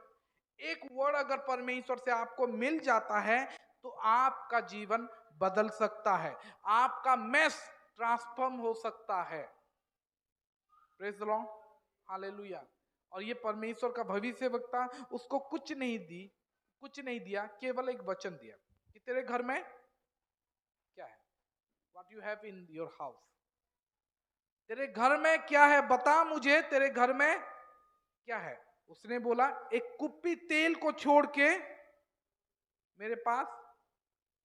एक वर्ड अगर परमेश्वर से आपको मिल जाता है तो आपका जीवन बदल सकता है, आपका मेस ट्रांसफॉर्म हो सकता है। Praise the Lord, hallelujah. और ये परमेश्वर का भविष्यवक्ता, उसको कुछ नहीं दिया, केवल एक वचन दिया कि तेरे घर में क्या है, what you have in your house, तेरे घर में क्या है, बता मुझे, तेरे घर में क्या है। उसने बोला, एक कुप्पी तेल को छोड़ के मेरे पास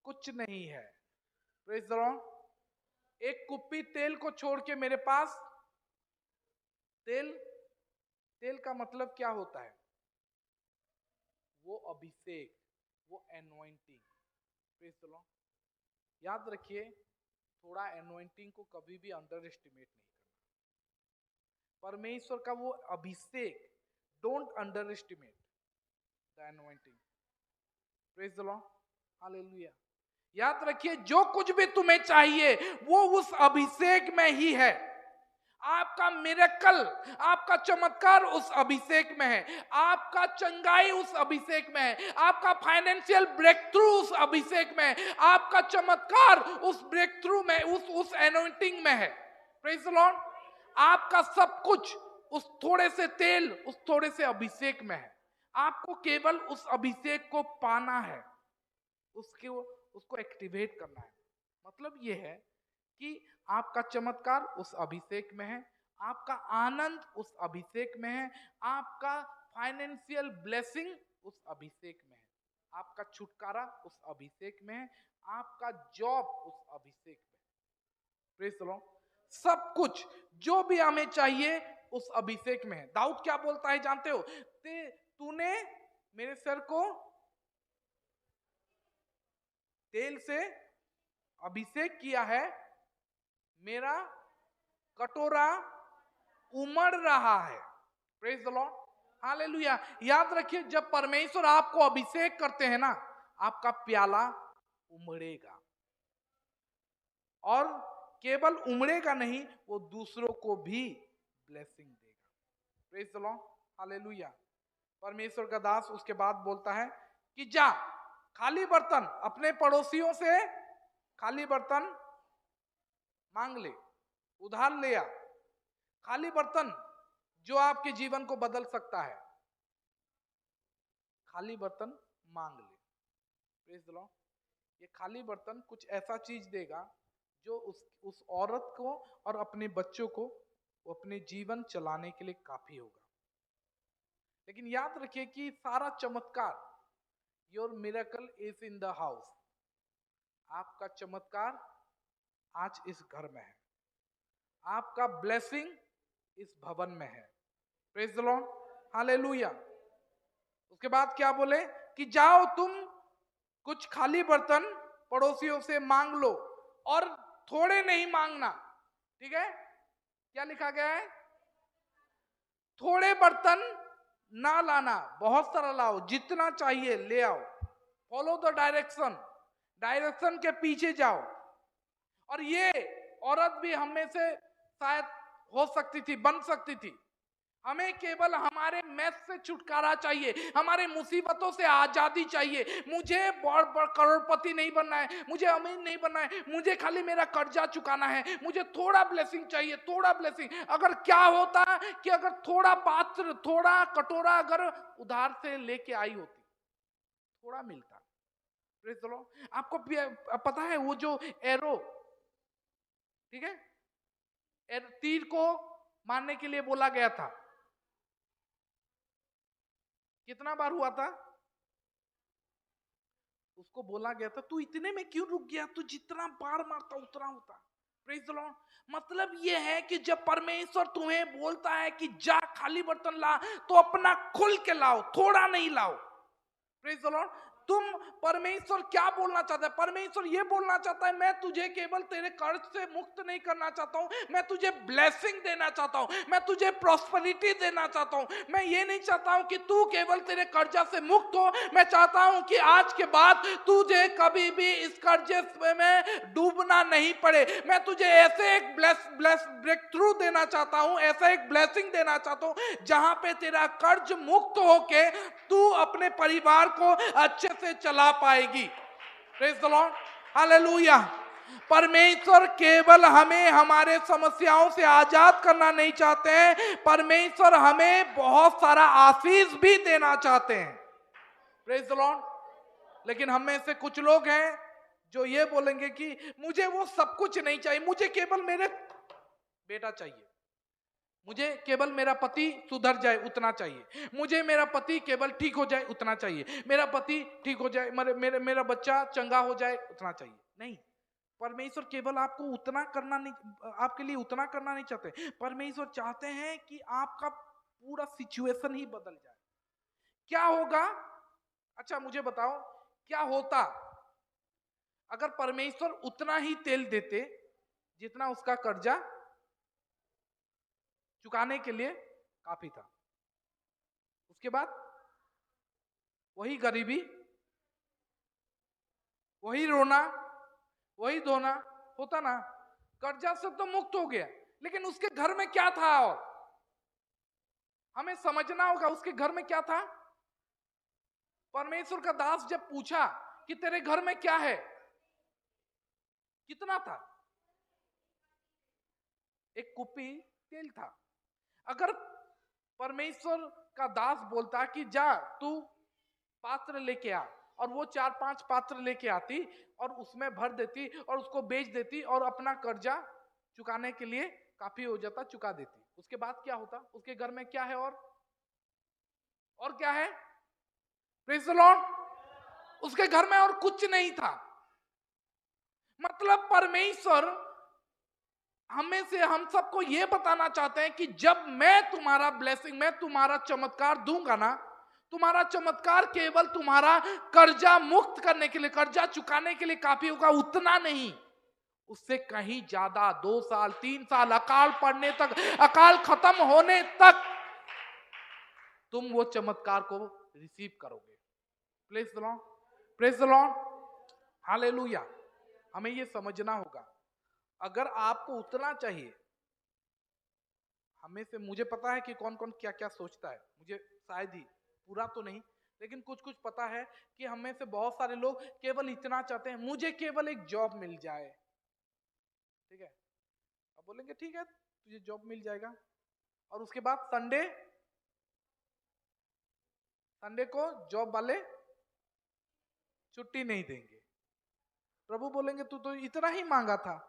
कुछ नहीं है। प्रेज द लॉर्ड, एक कुप्पी तेल को छोड़ के मेरे पास, तेल का मतलब क्या होता है? वो अभिषेक, वो एनॉइंटिंग। प्रेज द लॉर्ड, याद रखिए, थोड़ा एनॉइंटिंग को कभी भी अंडर एस्टिमेट नहीं करना। परमेश्वर का वो अभिषेक, don't underestimate the anointing. Praise the Lord, hallelujah. याद रखिए, जो कुछ भी तुम्हें चाहिए वो उस अभिषेक में ही है। आपका मिरेकल, आपका चमत्कार उस अभिषेक में है, आपका चंगाई उस अभिषेक में है, आपका फाइनेंशियल ब्रेक थ्रू उस अभिषेक में है, आपका चमत्कार उस ब्रेक थ्रू में, उस एनॉइंटिंग में है। प्रेज द लॉर्ड, आपका सब कुछ उस थोड़े से तेल, उस थोड़े से अभिषेक में है। आपको केवल उस अभिषेक को पाना है, उसको एक्टिवेट करना है। मतलब ये है कि आपका चमत्कार उस अभिषेक में है, आपका आनंद उस अभिषेक में है, आपका फाइनेंशियल ब्लेसिंग उस अभिषेक में है, आपका छुटकारा उस अभिषेक में है, आपका जॉब उस अभिषेक में। प्रेज द लॉर्ड, सब कुछ जो भी हमें चाहिए उस अभिषेक में है। दाऊद क्या बोलता है जानते हो? तूने मेरे सर को तेल से अभिषेक किया है, मेरा कटोरा उमड़ रहा है। Praise the Lord, hallelujah. याद रखिए, जब परमेश्वर आपको अभिषेक करते हैं ना, आपका प्याला उमड़ेगा, और केवल उमड़ेगा नहीं, वो दूसरों को भी ब्लेसिंग देगा। Praise the Lord, hallelujah. परमेश्वर का दास उसके बाद बोलता है कि जा, खाली बर्तन अपने पड़ोसियों से खाली बर्तन मांग ले, उधार ले आ। खाली बर्तन जो आपके जीवन को बदल सकता है, खाली बर्तन मांग ले। प्रेज द लॉर्ड, ये खाली बर्तन कुछ ऐसा चीज देगा जो उस औरत को और अपने बच्चों को अपने जीवन चलाने के लिए काफी होगा। लेकिन याद रखिए कि सारा चमत्कार, your miracle is in the house, आपका चमत्कार आज इस घर में है, आपका ब्लेसिंग इस भवन में है। Praise the Lord, hallelujah. उसके बाद क्या बोले कि जाओ तुम कुछ खाली बर्तन पड़ोसियों से मांग लो, और थोड़े नहीं मांगना। ठीक है, क्या लिखा गया है? थोड़े बर्तन ना लाना, बहुत सारा लाओ, जितना चाहिए ले आओ। फॉलो द डायरेक्शन के पीछे जाओ। और ये औरत भी हम में से शायद हो सकती थी, बन सकती थी। हमें केवल हमारे मैस से छुटकारा चाहिए, हमारे मुसीबतों से आजादी चाहिए। मुझे बड़ करोड़पति नहीं बनना है, मुझे अमीर नहीं बनना है, मुझे खाली मेरा कर्जा चुकाना है, मुझे थोड़ा ब्लेसिंग चाहिए, थोड़ा ब्लेसिंग। अगर क्या होता कि अगर थोड़ा पात्र, थोड़ा कटोरा अगर उधार से लेके आई होती, थोड़ा मिलता। प्रेज द लॉर्ड, आपको पता है वो जो एरो, ठीक है, तीर को मारने के लिए बोला गया था, कितना बार हुआ था? उसको बोला गया था तू इतने में क्यों रुक गया, तू जितना बार मारता उतना होता। Praise the Lord. मतलब ये है कि जब परमेश्वर तुम्हें बोलता है कि जा खाली बर्तन ला, तो अपना खुल के लाओ, थोड़ा नहीं लाओ। Praise the Lord. तुम, परमेश्वर क्या बोलना चाहता है? परमेश्वर ये बोलना चाहता है, मैं तुझे केवल तेरे कर्ज से मुक्त नहीं करना चाहता हूं, मैं तुझे ब्लेसिंग देना चाहता हूं, मैं तुझे प्रॉस्पेरिटी देना चाहता हूं। मैं ये नहीं चाहता हूं कि तू केवल तेरे कर्जा से मुक्त हो, मैं चाहता हूं कि आज के बाद तुझे कभी भी इस कर्जे में डूबना नहीं पड़े। मैं तुझे ऐसे एक ब्रेक थ्रू देना चाहता हूं, ऐसा एक ब्लेसिंग देना चाहता हूं जहां पे तेरा कर्ज मुक्त होके तू अपने परिवार को अच्छे से चला पाएगी। Praise the Lord, hallelujah. परमेश्वर केवल हमें हमारे समस्याओं से आजाद करना नहीं चाहते हैं, परमेश्वर हमें बहुत सारा आशीष भी देना चाहते हैं। Praise the Lord. लेकिन हम में से कुछ लोग हैं जो ये बोलेंगे कि मुझे वो सब कुछ नहीं चाहिए, मुझे केवल मेरे बेटा चाहिए, मुझे केवल मेरा पति सुधर जाए उतना चाहिए, मुझे मेरा पति केवल ठीक हो जाए उतना चाहिए, मेरा पति ठीक हो जाए, मेरा बच्चा चंगा हो जाए उतना चाहिए। नहीं, परमेश्वर केवल आपको उतना करना नहीं, आपके लिए उतना करना नहीं चाहते। परमेश्वर चाहते हैं कि आपका पूरा सिचुएशन ही बदल जाए। क्या होगा? अच्छा मुझे बताओ, क्या होता अगर परमेश्वर उतना ही तेल देते जितना उसका कर्जा चुकाने के लिए काफी था? उसके बाद वही गरीबी, वही रोना, वही धोना होता ना। कर्जा से तो मुक्त हो गया, लेकिन उसके घर में क्या था? और हमें समझना होगा उसके घर में क्या था। परमेश्वर का दास जब पूछा कि तेरे घर में क्या है, कितना था? एक कुप्पी तेल था। अगर परमेश्वर का दास बोलता कि जा तू पात्र लेके आ, और वो 4-5 पात्र लेके आती और उसमें भर देती और उसको बेच देती और अपना कर्जा चुकाने के लिए काफी हो जाता, चुका देती, उसके बाद क्या होता? उसके घर में क्या है? और क्या है? Praise the Lord. उसके घर में और कुछ नहीं था। मतलब परमेश्वर हमें से हम सबको यह बताना चाहते हैं कि जब मैं तुम्हारा ब्लेसिंग, मैं तुम्हारा चमत्कार दूंगा ना, तुम्हारा चमत्कार केवल तुम्हारा कर्जा मुक्त करने के लिए, कर्जा चुकाने के लिए काफी होगा, उतना नहीं, उससे कहीं ज्यादा। 2 साल 3 साल अकाल पड़ने तक, अकाल खत्म होने तक तुम वो चमत्कार को रिसीव करोगे। Praise the Lord, praise the Lord, hallelujah. हमें ये समझना होगा, अगर आपको उतना चाहिए, हमें से, मुझे पता है कि कौन कौन क्या क्या सोचता है, मुझे शायद ही पूरा तो नहीं, लेकिन कुछ कुछ पता है कि हमें से बहुत सारे लोग केवल इतना चाहते हैं, मुझे केवल एक जॉब मिल जाए। ठीक है, अब बोलेंगे ठीक है तुझे जॉब मिल जाएगा, और उसके बाद संडे को जॉब वाले छुट्टी नहीं देंगे। प्रभु बोलेंगे तू तो इतना ही मांगा था,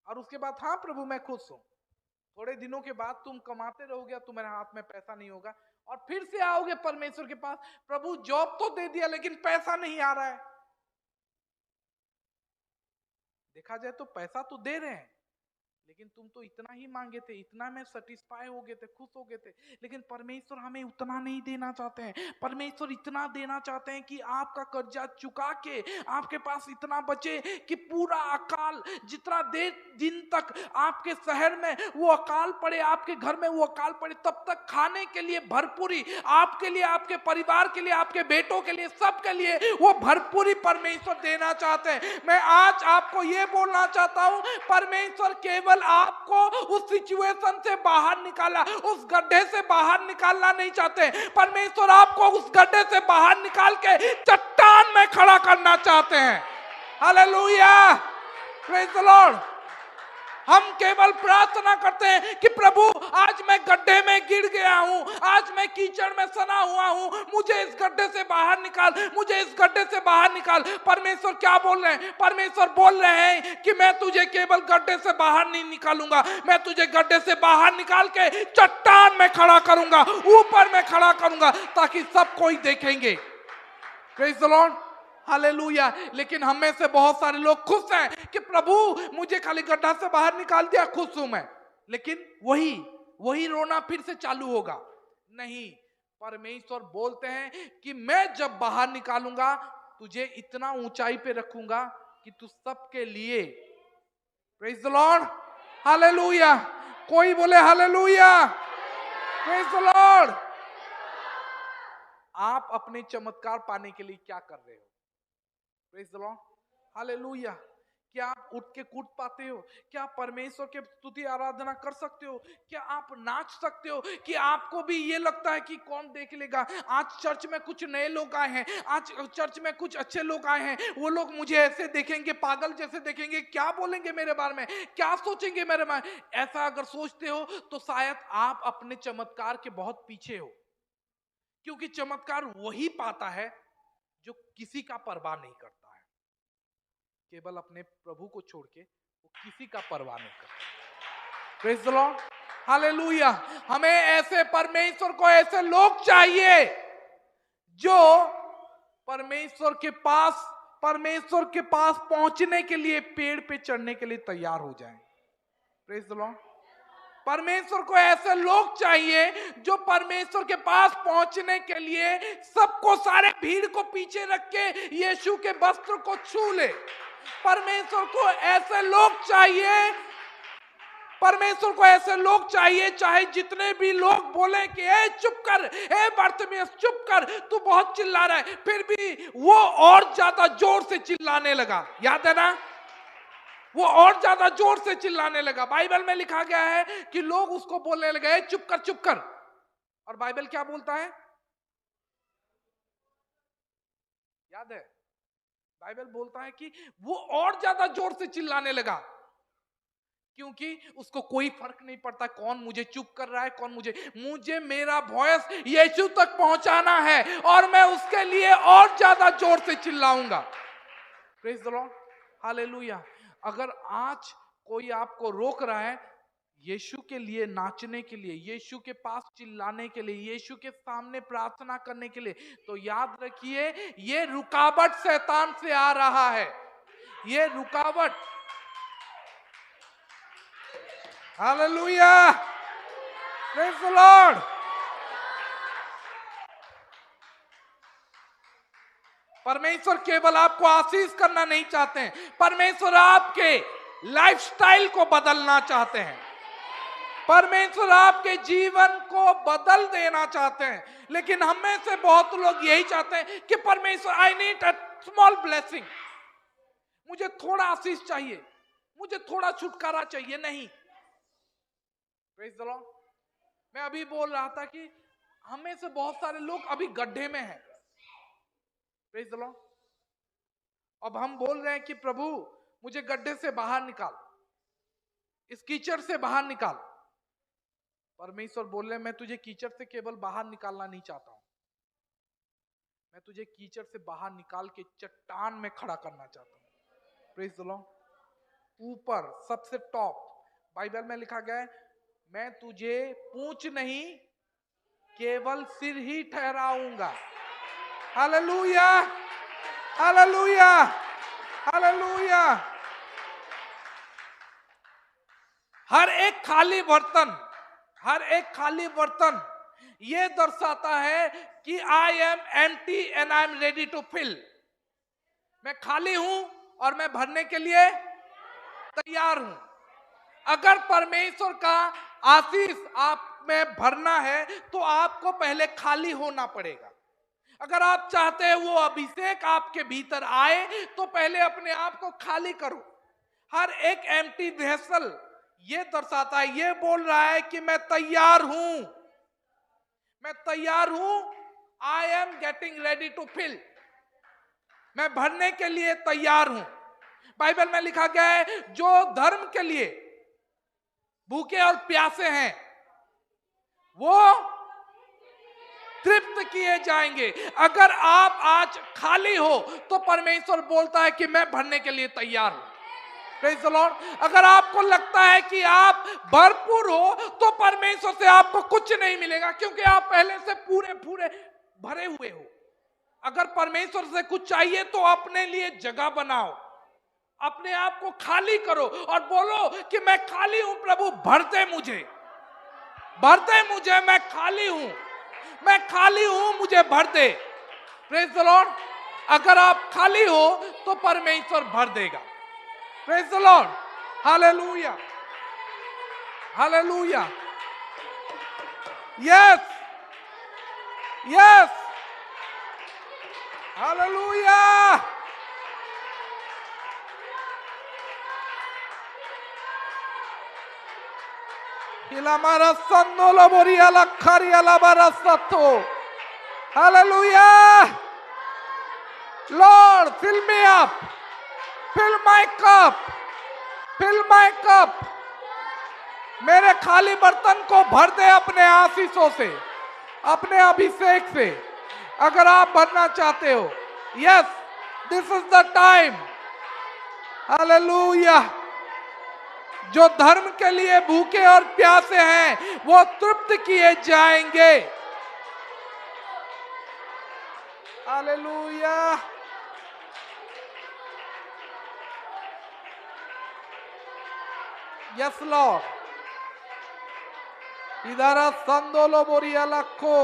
और उसके बाद हाँ प्रभु मैं खुश हूं। थोड़े दिनों के बाद तुम कमाते रहोगे, तुम्हारे हाथ में पैसा नहीं होगा, और फिर से आओगे परमेश्वर के पास, प्रभु जॉब तो दे दिया लेकिन पैसा नहीं आ रहा है। देखा जाए तो पैसा तो दे रहे हैं, लेकिन तुम तो इतना ही मांगे थे, इतना में सेटिस्फाई हो गए थे, खुश हो गए थे। लेकिन परमेश्वर हमें उतना नहीं देना चाहते हैं। परमेश्वर इतना देना चाहते हैं कि आपका कर्जा चुका के आपके पास इतना बचे कि पूरा अकाल, जितना दिन तक आपके शहर में वो अकाल पड़े, आपके घर में वो अकाल पड़े, तब तक खाने के लिए भरपूरी, आपके लिए, आपके परिवार के लिए, आपके बेटों के लिए, सबके लिए वो भरपूरी परमेश्वर देना चाहते हैं। मैं आज आपको ये बोलना चाहता हूं, परमेश्वर केवल आपको उस सिचुएशन से बाहर निकाला, उस गड्ढे से बाहर निकालना नहीं चाहते। परमेश्वर आपको उस गड्ढे से बाहर निकाल के चट्टान में खड़ा करना चाहते हैं। Hallelujah, praise the Lord. हम केवल प्रार्थना करते हैं कि प्रभु आज मैं गड्ढे में गिर गया हूं, आज मैं कीचड़ में सना हुआ हूं, मुझे इस गड्ढे से बाहर निकाल, मुझे इस गड्ढे से बाहर निकाल। परमेश्वर क्या बोल रहे हैं? परमेश्वर बोल रहे हैं कि मैं तुझे केवल गड्ढे से बाहर नहीं निकालूंगा, मैं तुझे गड्ढे से बाहर निकाल के चट्टान में खड़ा करूंगा, ऊपर में खड़ा करूंगा, ताकि सब कोई देखेंगे। Praise the Lord, hallelujah. लेकिन हम में से बहुत सारे लोग खुश हैं कि प्रभु मुझे खाली गड्ढा से बाहर निकाल दिया, खुश हूं मैं। लेकिन वही रोना फिर से चालू होगा। नहीं, परमेश्वर बोलते हैं कि मैं जब बाहर निकालूंगा तुझे इतना ऊंचाई पे रखूंगा कि तू सबके लिए, प्रेज द लॉर्ड, हालेलुया। कोई बोले हालेलुया, प्रेज द लॉर्ड। आप अपने चमत्कार पाने के लिए क्या कर रहे हो? Praise the Lord, hallelujah. क्या आप उठ के कूद पाते हो? क्या आप परमेश्वर के स्तुति आराधना कर सकते हो? क्या आप नाच सकते हो? कि आपको भी ये लगता है कि कौन देख लेगा? आज चर्च में कुछ नए लोग आए हैं, आज चर्च में कुछ अच्छे लोग आए हैं, वो लोग मुझे ऐसे देखेंगे, पागल जैसे देखेंगे, क्या बोलेंगे मेरे बारे में, क्या सोचेंगे मेरे बारे में? ऐसा अगर सोचते हो तो शायद आप अपने चमत्कार के बहुत पीछे हो। क्योंकि चमत्कार वही पाता है जो किसी का परवाह नहीं करता है। केवल अपने प्रभु को छोड़ के वो किसी का परवाह नहीं करता। Praise the Lord, hallelujah. हमें ऐसे परमेश्वर को, ऐसे लोग चाहिए जो परमेश्वर के पास पहुंचने के लिए पेड़ पे चढ़ने के लिए तैयार हो जाएं। Praise the Lord. परमेश्वर को ऐसे लोग चाहिए जो परमेश्वर के पास पहुंचने के लिए सबको, सारे भीड़ को पीछे रख के यीशु के वस्त्र को छू ले। परमेश्वर को ऐसे लोग चाहिए, परमेश्वर को ऐसे लोग चाहिए, चाहे जितने भी लोग बोले कि ए चुप कर, ए बरतिमेउस चुप कर, तू बहुत चिल्ला रहा है, फिर भी वो और ज्यादा जोर से चिल्लाने लगा। याद है ना? वो और ज्यादा जोर से चिल्लाने लगा। बाइबल में लिखा गया है कि लोग उसको बोलने लगे चुप कर चुप कर। और बाइबल क्या बोलता है? याद है? बाइबल बोलता है कि वो और ज्यादा जोर से चिल्लाने लगा, क्योंकि उसको कोई फर्क नहीं पड़ता कौन मुझे चुप कर रहा है, कौन मुझे मेरा वॉइस यीशु तक पहुंचाना है और मैं उसके लिए और ज्यादा जोर से चिल्लाऊंगा। Praise the Lord, hallelujah. अगर आज कोई आपको रोक रहा है यीशु के लिए नाचने के लिए, यीशु के पास चिल्लाने के लिए, यीशु के सामने प्रार्थना करने के लिए, तो याद रखिए ये रुकावट शैतान से आ रहा है। ये रुकावट, हालेलुया, प्रेज द लॉर्ड। परमेश्वर केवल आपको आशीष करना नहीं चाहते हैं, परमेश्वर आपके लाइफस्टाइल को बदलना चाहते हैं। परमेश्वर आपके जीवन को बदल देना चाहते हैं। लेकिन हम में से बहुत लोग यही चाहते हैं कि परमेश्वर, I need a small blessing, मुझे थोड़ा आशीष चाहिए, मुझे थोड़ा छुटकारा चाहिए। नहीं, प्रेज द लॉर्ड। मैं अभी बोल रहा था कि हम में से बहुत सारे लोग अभी गड्ढे में हैं। Praise the Lord. अब हम बोल रहे हैं कि प्रभु मुझे गड्ढे से बाहर निकाल, इस कीचड़ से बाहर निकाल। परमेश्वर बोल रहे हैं मैं तुझे कीचड़ से केवल बाहर निकालना नहीं चाहता हूं, मैं तुझे कीचड़ से बाहर निकाल के चट्टान में खड़ा करना चाहता हूं। Praise the Lord. ऊपर सबसे टॉप, बाइबल में लिखा गया है मैं तुझे पूंछ नहीं केवल सिर ही ठहराऊंगा। Hallelujah, hallelujah, hallelujah. हर एक खाली बर्तन ये दर्शाता है कि I am empty and I am ready to fill. मैं खाली हूं और मैं भरने के लिए तैयार हूं। अगर परमेश्वर का आशीष आप में भरना है तो आपको पहले खाली होना पड़ेगा। अगर आप चाहते हैं वो अभिषेक आपके भीतर आए तो पहले अपने आप को खाली करो। हर एक एम्प्टी वेसल ये दर्शाता है, ये बोल रहा है कि मैं तैयार हूं, मैं तैयार हूं, I am getting ready to fill, मैं भरने के लिए तैयार हूं। बाइबल में लिखा गया है जो धर्म के लिए भूखे और प्यासे हैं वो तृप्त किए जाएंगे। अगर आप आज खाली हो तो परमेश्वर बोलता है कि मैं भरने के लिए तैयार हूं। Praise the Lord. अगर आपको लगता है कि आप भरपूर हो तो परमेश्वर से आपको कुछ नहीं मिलेगा, क्योंकि आप पहले से पूरे भरे हुए हो। अगर परमेश्वर से कुछ चाहिए तो अपने लिए जगह बनाओ, अपने आप को खाली करो और बोलो कि मैं खाली हूं प्रभु, भर दे मुझे, मैं खाली हूं, मुझे भर दे। Praise the Lord. अगर आप खाली हो तो परमेश्वर भर देगा। Praise the Lord. Hallelujah, hallelujah. Yes, yes, hallelujah. Ilamara sandolo boria la caria la barasato. Hallelujah. Lord, fill me up. Fill my cup. Fill my cup. मेरे खाली बर्तन को भर दे अपने आशीषों से, अपने अभिषेक से। अगर आप भरना चाहते हो, yes, this is the time. Hallelujah. जो धर्म के लिए भूखे और प्यासे हैं वो तृप्त किए जाएंगे। हालेलुया। Yes Lord. इधर संदोलो बोरिया लखो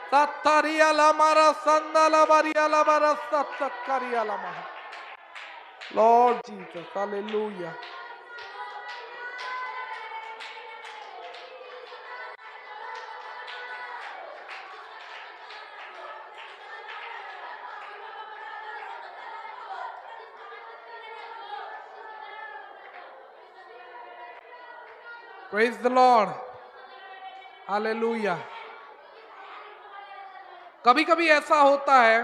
सत्तरिया लमारा संदला बरिया लमारा सत्तकरिया लमा। Lord Jesus, hallelujah. Praise the Lord. Hallelujah. कभी कभी ऐसा होता है,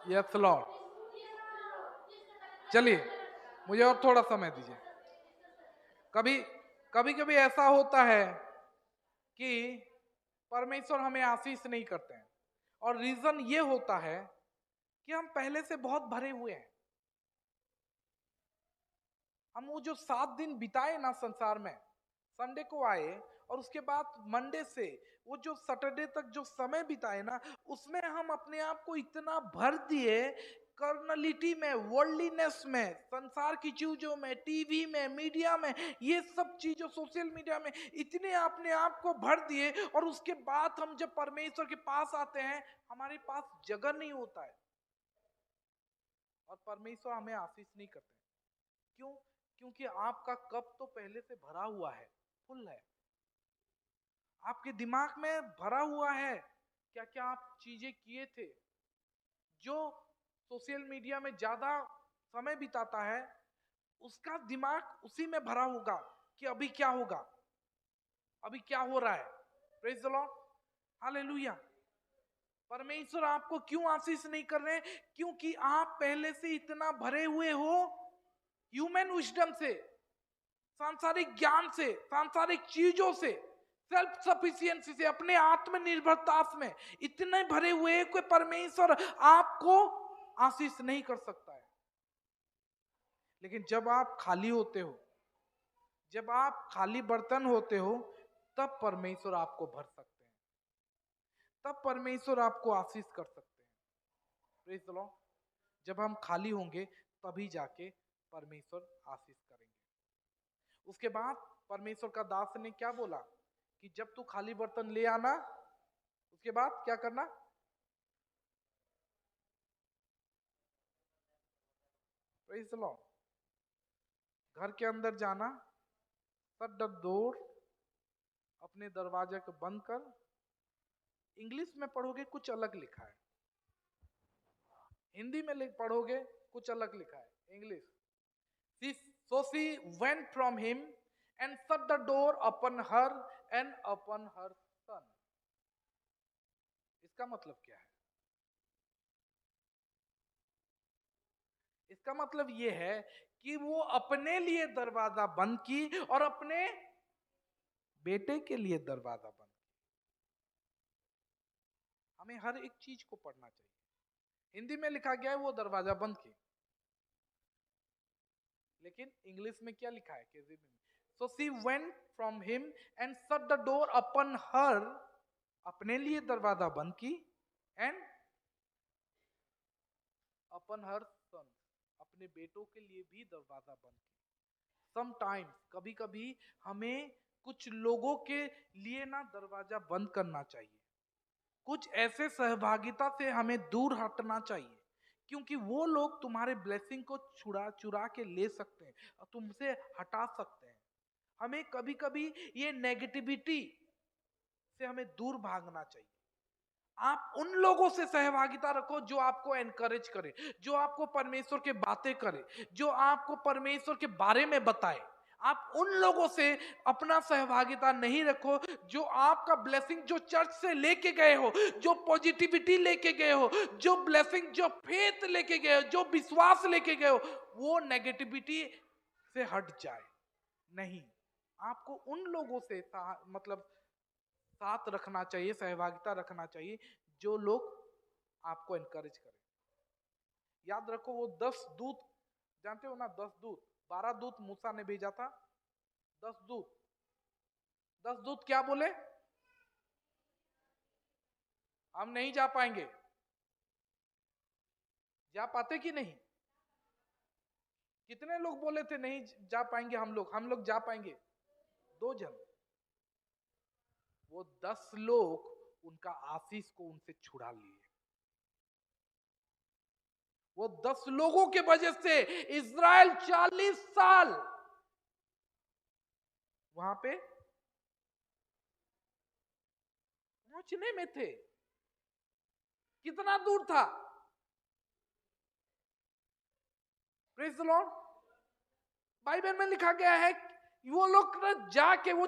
यस लॉर्ड। चलिए, मुझे और थोड़ा समय दीजिए। कभी कभी ऐसा होता है कि परमेश्वर हमें आशीष नहीं करते हैं, और रीजन ये होता है कि हम पहले से बहुत भरे हुए हैं। हम वो जो 7 दिन बिताए ना संसार में, संडे को आए और उसके बाद मंडे से वो जो सैटरडे तक जो समय बिताए ना, उसमें हम अपने आप को इतना भर दिए, कर्नलिटी में, वर्ल्डलीनेस में, संसार की चीजों में, टीवी में, मीडिया में, ये सब चीजों, सोशल मीडिया में इतने अपने आप को भर दिए, और उसके बाद हम जब परमेश्वर के पास आते हैं हमारे पास जगह नहीं होता है, और परमेश्वर हमें आशीष नहीं करते। क्यों? क्योंकि आपका कप तो पहले से भरा हुआ है, फुल है। आपके दिमाग में भरा हुआ है क्या क्या आप चीजें किए थे। जो सोशल मीडिया में ज्यादा समय बिताता है उसका दिमाग उसी में भरा होगा कि अभी क्या होगा, अभी क्या हो रहा है। Praise the Lord, hallelujah. परमेश्वर आपको क्यों आशीष नहीं कर रहे? क्योंकि आप पहले से इतना भरे हुए हो ह्यूमन विजडम से, सांसारिक ज्ञान से, सांसारिक चीजों से, सेल्फ सफिशिएंसी से, अपने आत्मनिर्भरता में इतने भरे हुए कि परमेश्वर आपको आशीष नहीं कर सकता है। लेकिन जब आप खाली होते हो, जब आप खाली बर्तन होते हो, तब परमेश्वर आपको भर सकते हैं, तब परमेश्वर आपको आशीष कर सकते हैं। Praise the Lord. जब हम खाली होंगे तभी जाके परमेश्वर आशीष करेंगे। उसके बाद परमेश्वर का दास ने क्या बोला कि जब तू खाली बर्तन ले आना, उसके बाद क्या करना? Praise the Lord. घर के अंदर जाना, शट द डोर, अपने दरवाजे को बंद कर। इंग्लिश में पढ़ोगे कुछ अलग लिखा है, हिंदी में पढ़ोगे कुछ अलग लिखा है। English, so she went from him and shut the door upon her and upon her son. इसका मतलब क्या है? इसका मतलब यह है कि वो अपने लिए दरवाजा बंद की और अपने बेटे के लिए दरवाजा बंद की। हमें हर एक चीज को पढ़ना चाहिए। हिंदी में लिखा गया है वो दरवाजा बंद की, लेकिन इंग्लिश में क्या लिखा है? So she went from him and shut the door upon her. अपने लिए दरवाजा बंद की and upon her son. अपने बेटों के लिए भी दरवाजा बंद की. Sometimes कभी कभी हमें कुछ लोगों के लिए ना दरवाजा बंद करना चाहिए. कुछ ऐसे सहभागिता से हमें दूर हटना चाहिए, क्योंकि वो लोग तुम्हारे ब्लेसिंग को चुरा के ले सकते हैं और तुमसे हटा सकते हैं. हमें कभी कभी ये नेगेटिविटी से हमें दूर भागना चाहिए. आप उन लोगों से सहभागिता रखो जो आपको एनकरेज करे, जो आपको परमेश्वर के बातें करे, जो आपको परमेश्वर के बारे में बताए. आप उन लोगों से अपना सहभागिता नहीं रखो जो आपका ब्लेसिंग, जो चर्च से लेके गए हो, जो पॉजिटिविटी लेके गए हो, जो ब्लेसिंग, जो फेथ लेके गए हो, जो विश्वास लेके गए हो, वो नेगेटिविटी से हट जाए. नहीं, आपको उन लोगों से मतलब साथ रखना चाहिए, सहभागिता रखना चाहिए जो लोग आपको एनकरेज करें. याद रखो, वो 10 दूत, जानते हो ना, 10 दूत, 12 दूत मूसा ने भेजा था. 10 दूत क्या बोले? हम नहीं जा पाएंगे. जा पाते कि नहीं? कितने लोग बोले थे नहीं जा पाएंगे? हम लोग जा पाएंगे. 2 जन. वो 10 लोग उनका आशीष को उनसे छुड़ा लिए. वो 10 लोगों के वजह से इज़राइल 40 साल वहां पे पहुंचने में थे. कितना दूर था? Praise the Lord. बाइबल में लिखा गया है वो लोग जाके वो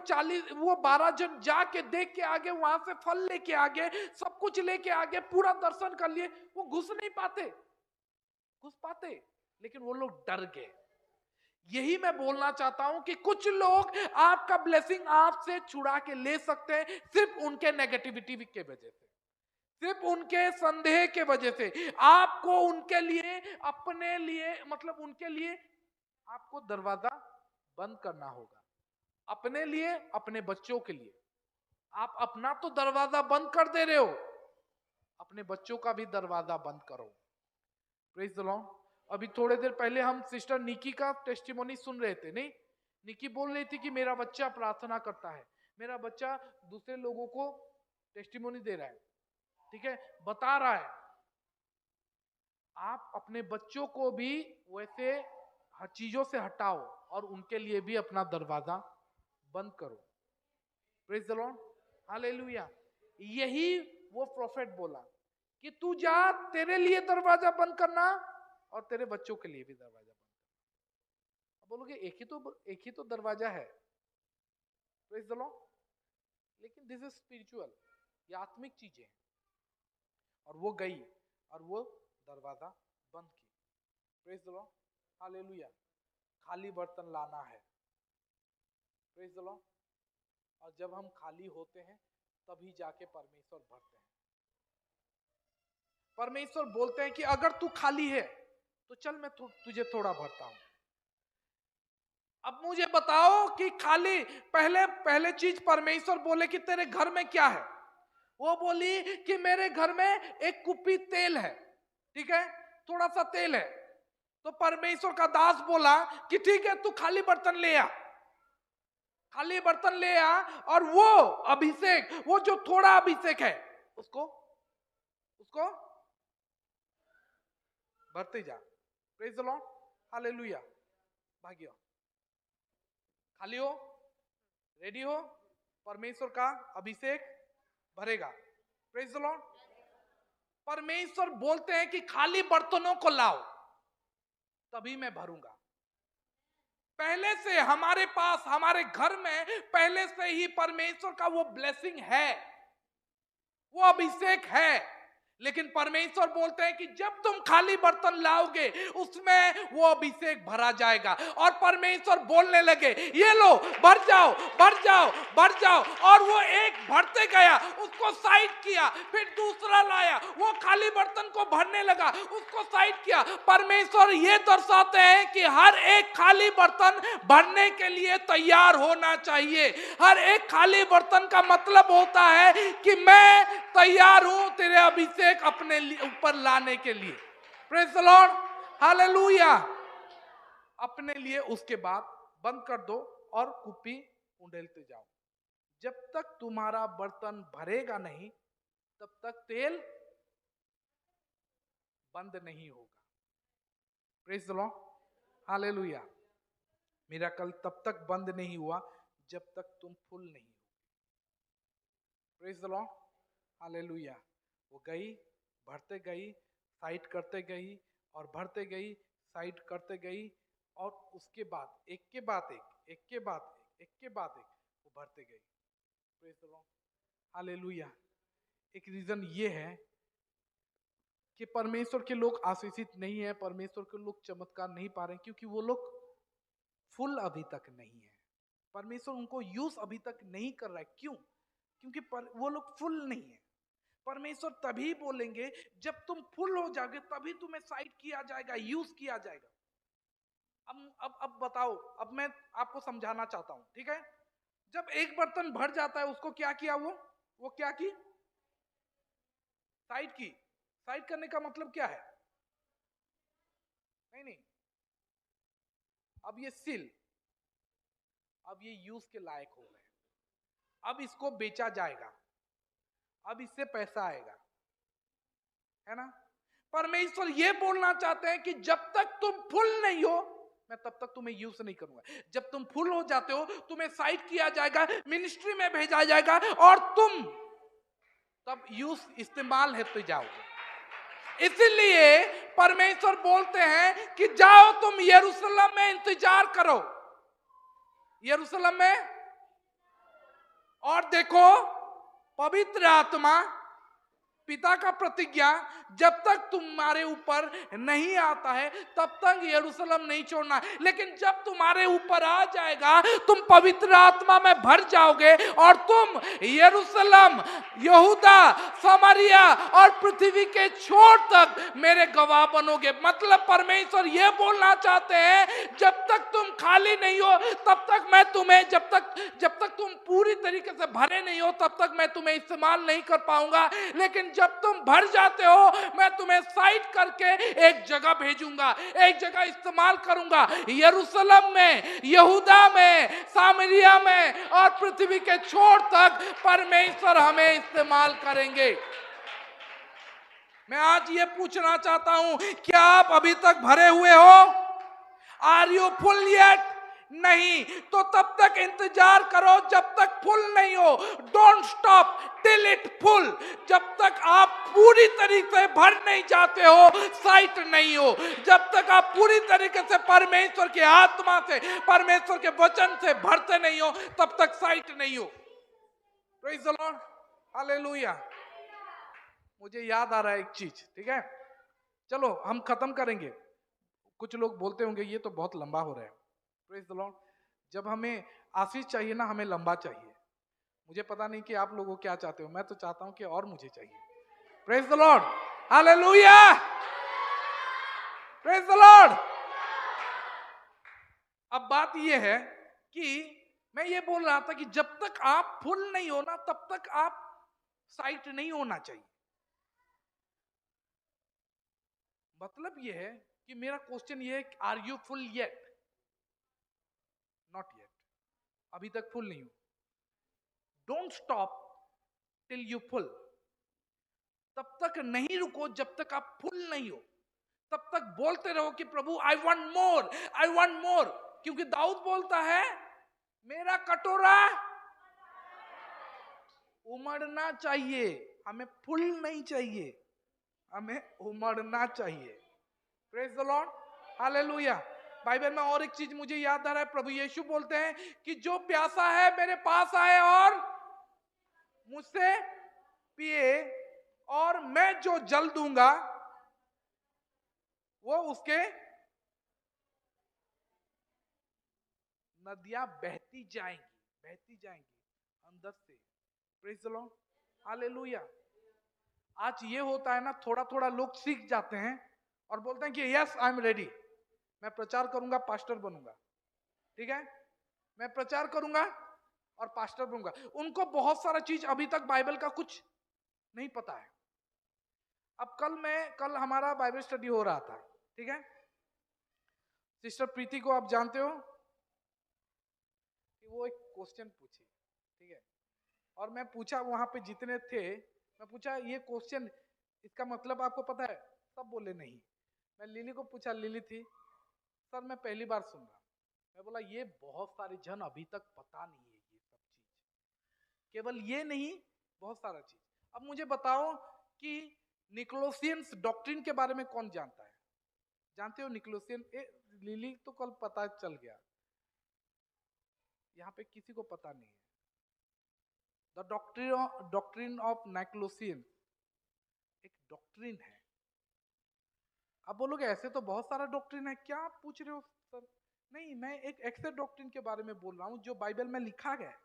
12 जन जाके देख के आगे, वहां से फल लेके आगे, सब कुछ लेके आगे, पूरा दर्शन कर लिए. वो घुस पाते, लेकिन वो लोग डर गए. यही मैं बोलना चाहता हूं कि कुछ लोग आपका ब्लेसिंग आपसे छुड़ा के ले सकते हैं सिर्फ उनके नेगेटिविटी के वजह से, सिर्फ उनके संदेह के वजह से. आपको उनके लिए, अपने लिए, मतलब उनके लिए आपको दरवाजा बंद करना होगा. अपने लिए, अपने बच्चों के लिए. आप अपना तो दरवाजा बंद कर दे रहे हो, अपने बच्चों का भी दरवाजा बंद करो. Praise the Lord. अभी थोड़े देर पहले हम सिस्टर निकी का टेस्टिमोनी सुन रहे थे. नहीं, निकी बोल रही थी कि मेरा बच्चा प्रार्थना करता है, मेरा बच्चा दूसरे लोगों को टेस्टिमोनी दे रहा है, ठीक है, बता रहा है. आप अपने बच्चों को भी वैसे हर चीजों से हटाओ और उनके लिए भी अपना दरवाजा बंद करो. Praise the Lord. हालेलुया. यही वो प्रोफेट बोला कि तू जा, तेरे लिए दरवाजा बंद करना और तेरे बच्चों के लिए भी दरवाजा बंद करना. अब बोलोगे एक ही तो दरवाजा है. Praise the Lord. लेकिन दिस इज स्पिरिचुअल, ये आत्मिक चीजें हैं. और वो गई और वो दरवाजा बंद की. Praise the Lord. हालेलुया. खाली बर्तन लाना है. Praise the Lord. और जब हम खाली होते हैं तभी जाके परमेश्वर भरते हैं. परमेश्वर बोलते हैं कि अगर तू खाली है तो चल मैं तुझे थोड़ा भरता हूं. अब मुझे बताओ कि खाली, पहले चीज परमेश्वर बोले कि तेरे घर में क्या है? वो बोली कि मेरे घर में एक कुप्पी तेल है, ठीक है, थोड़ा सा तेल है. तो परमेश्वर का दास बोला कि ठीक है, तू खाली बर्तन ले आ, खाली बर्तन ले आ, और वो अभिषेक, वो जो थोड़ा अभिषेक है उसको भरते जा. Praise the Lord. हालेलुया. भाग्य. खाली हो, रेडी हो, परमेश्वर का अभिषेक भरेगा. Praise the Lord. परमेश्वर बोलते हैं कि खाली बर्तनों को लाओ तभी मैं भरूंगा. पहले से हमारे पास, हमारे घर में पहले से ही परमेश्वर का वो ब्लेसिंग है, वो अभिषेक है. लेकिन परमेश्वर बोलते हैं कि जब तुम खाली बर्तन लाओगे उसमें वो अभिषेक भरा जाएगा। और परमेश्वर बोलने लगे ये लो भर जाओ भर जाओ भर जाओ। और वो एक भरते गया, उसको साइड किया, फिर दूसरा लाया, वो खाली बर्तन को भरने लगा, उसको साइड किया। परमेश्वर ये दर्शाते हैं कि हर एक खाली बर्तन भरने के लिए तैयार होना चाहिए। हर एक खाली बर्तन का मतलब होता है कि मैं तैयार हूं तेरे अभिषेक अपने ऊपर लाने के लिए। Praise the Lord, hallelujah. अपने लिए उसके बाद बंद कर दो और कुप्पी उंडेलते जाओ। जब तक तुम्हारा बर्तन भरेगा नहीं तब तक तेल बंद नहीं होगा। Praise the Lord, hallelujah. Miracle तब तक बंद नहीं हुआ जब तक तुम फुल नहीं हो। Praise the Lord, hallelujah. वो गई, भरते गई, साइड करते गई और भरते गई, साइड करते गई। और उसके बाद एक के बाद एक, एक के बाद एक, एक के बाद एक वो भरते गई। Praise the Lord, hallelujah. एक रीजन ये है कि परमेश्वर के लोग आशीषित नहीं है, परमेश्वर के लोग चमत्कार नहीं पा रहे, क्योंकि वो लोग फुल अभी तक नहीं है। परमेश्वर उनको यूज अभी तक नहीं कर रहा है। क्यों? क्योंकि वो लोग फुल नहीं है। परमेश्वर तभी बोलेंगे जब तुम फुल हो जाओगे, तभी तुम्हें साइड किया जाएगा, यूज किया जाएगा। अब बताओ, अब मैं आपको समझाना चाहता हूं, ठीक है। जब एक बर्तन भर जाता है उसको क्या किया, वो क्या की? साइड की। साइड करने का मतलब क्या है? नहीं, अब ये सील, अब ये यूज के लायक हो गए, अब इसको बेचा जाएगा, अब इससे पैसा आएगा, है ना। परमेश्वर ये बोलना चाहते हैं कि जब तक तुम फुल नहीं हो मैं तब तक तुम्हें यूज नहीं करूंगा। जब तुम फुल हो जाते हो तुम्हें साइड किया जाएगा, मिनिस्ट्री में भेजा जाएगा और तुम तब यूज इस्तेमाल हेतु जाओगे। इसीलिए परमेश्वर बोलते हैं कि जाओ तुम यरूशलेम में इंतजार करो, यरूशलेम में, और देखो पवित्र आत्मा पिता का प्रतिज्ञा जब तक तुम्हारे ऊपर नहीं आता है तब तक यरूशलेम नहीं छोड़ना। लेकिन जब तुम्हारे ऊपर आ जाएगा तुम पवित्र आत्मा में भर जाओगे और तुम यरूशलेम, यहूदा, समारिया और पृथ्वी के छोर तक मेरे गवाह बनोगे। मतलब परमेश्वर यह बोलना चाहते हैं जब तक तुम खाली नहीं हो तब तक मैं तुम्हें, जब तक तुम पूरी तरीके से भरे नहीं हो तब तक मैं तुम्हें इस्तेमाल नहीं कर पाऊंगा। लेकिन जब तुम भर जाते हो मैं तुम्हें साइड करके एक जगह भेजूंगा, एक जगह इस्तेमाल करूंगा। यरूशलेम में, यहूदा में, सामरिया में और पृथ्वी के छोर तक परमेश्वर हमें इस्तेमाल करेंगे। मैं आज ये पूछना चाहता हूं, क्या आप अभी तक भरे हुए हो? Are you full yet? नहीं, तो तब तक इंतजार करो जब तक फुल नहीं हो। Don't stop till it full. जब तक आप पूरी तरीके से भर नहीं जाते हो साइट नहीं हो। जब तक आप पूरी तरीके से परमेश्वर के आत्मा से, परमेश्वर के वचन से भरते नहीं हो तब तक साइट नहीं हो। Praise the Lord, hallelujah. मुझे याद आ रहा है एक चीज, ठीक है, चलो हम खत्म करेंगे। कुछ लोग बोलते होंगे ये तो बहुत लंबा हो रहा है। प्रेज़ द लॉर्ड, जब हमें आशीष चाहिए ना, हमें लंबा चाहिए। मुझे पता नहीं कि आप लोग क्या चाहते हो, मैं तो चाहता हूं कि और मुझे चाहिए। Praise the Lord, hallelujah, praise the Lord. अब बात ये है कि मैं ये बोल रहा था कि जब तक आप फुल नहीं हो ना तब तक आप साइट नहीं होना चाहिए। मतलब ये है कि मेरा क्वेश्चन ये है, are you full yet? Not yet, अभी तक फुल नहीं हो। Don't stop till you full. तब तक नहीं रुको जब तक आप फुल नहीं हो। तब तक बोलते रहो कि प्रभु I want more, I want more. क्योंकि दाऊद बोलता है मेरा कटोरा उमड़ना चाहिए। हमें फुल नहीं चाहिए, हमें उमड़ना चाहिए। Praise the Lord, hallelujah. Bible में और एक चीज मुझे याद आ रहा है, प्रभु यीशु बोलते हैं कि जो प्यासा है मेरे पास आए और मुझसे पिए और मैं जो जल दूंगा वो उसके नदियां बहती जाएंगी अंदर से। Praise the Lord, hallelujah. आज ये होता है ना, थोड़ा थोड़ा लोग सीख जाते हैं और बोलते हैं कि यस आई एम रेडी, मैं प्रचार करूंगा, पास्टर बनूंगा। ठीक है, मैं प्रचार करूंगा और पास्टर बनूंगा। उनको बहुत सारा चीज अभी तक बाइबल का कुछ नहीं पता है। अब कल हमारा बाइबल स्टडी हो रहा था, ठीक है। सिस्टर प्रीति को आप जानते हो कि वो एक क्वेश्चन पूछी, ठीक है, और मैं पूछा, वहां पे जितने थे, मैं पूछा ये क्वेश्चन इसका मतलब आपको पता है? सब बोले नहीं। मैं लिली को पूछा, लिली थी, सर मैं पहली बार सुन रहा हूं। मैं बोला ये बहुत सारे जन अभी तक पता नहीं है ये सब चीज, केवल ये नहीं, बहुत सारा चीज। अब मुझे बताओ कि निकोलसियंस डॉक्ट्रिन के बारे में कौन जानता है? जानते हो निकोलसियन? लिली तो कल पता चल गया, यहाँ पे किसी को पता नहीं है। द डॉक्ट्रिन ऑफ निकोलसियन एक डॉक्ट्रिन है। अब बोलोगे ऐसे तो बहुत सारा डॉक्ट्रिन है, क्या आप पूछ रहे हो सर? नहीं, मैं एक ऐसे डॉक्ट्रिन के बारे में बोल रहा हूं जो बाइबल में लिखा गया है,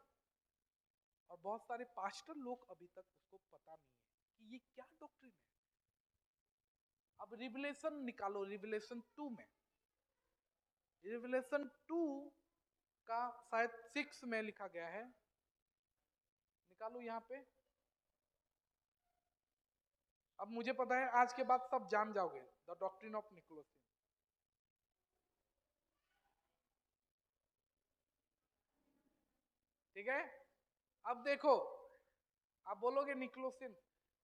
और बहुत सारे पास्टर लोग अभी तक उसको पता नहीं है कि ये क्या डॉक्ट्रिन है। अब रिवलेशन निकालो, रिवलेशन 2 में, रिवलेशन 2 का शायद 6 में लिखा गया है, निकालो यहाँ पे। अब मुझे पता है आज के बाद सब जान जाओगे द डॉक्ट्रिन ऑफ निकोलसियन। ठीक है, अब देखो, आप बोलोगे निकोलसियन,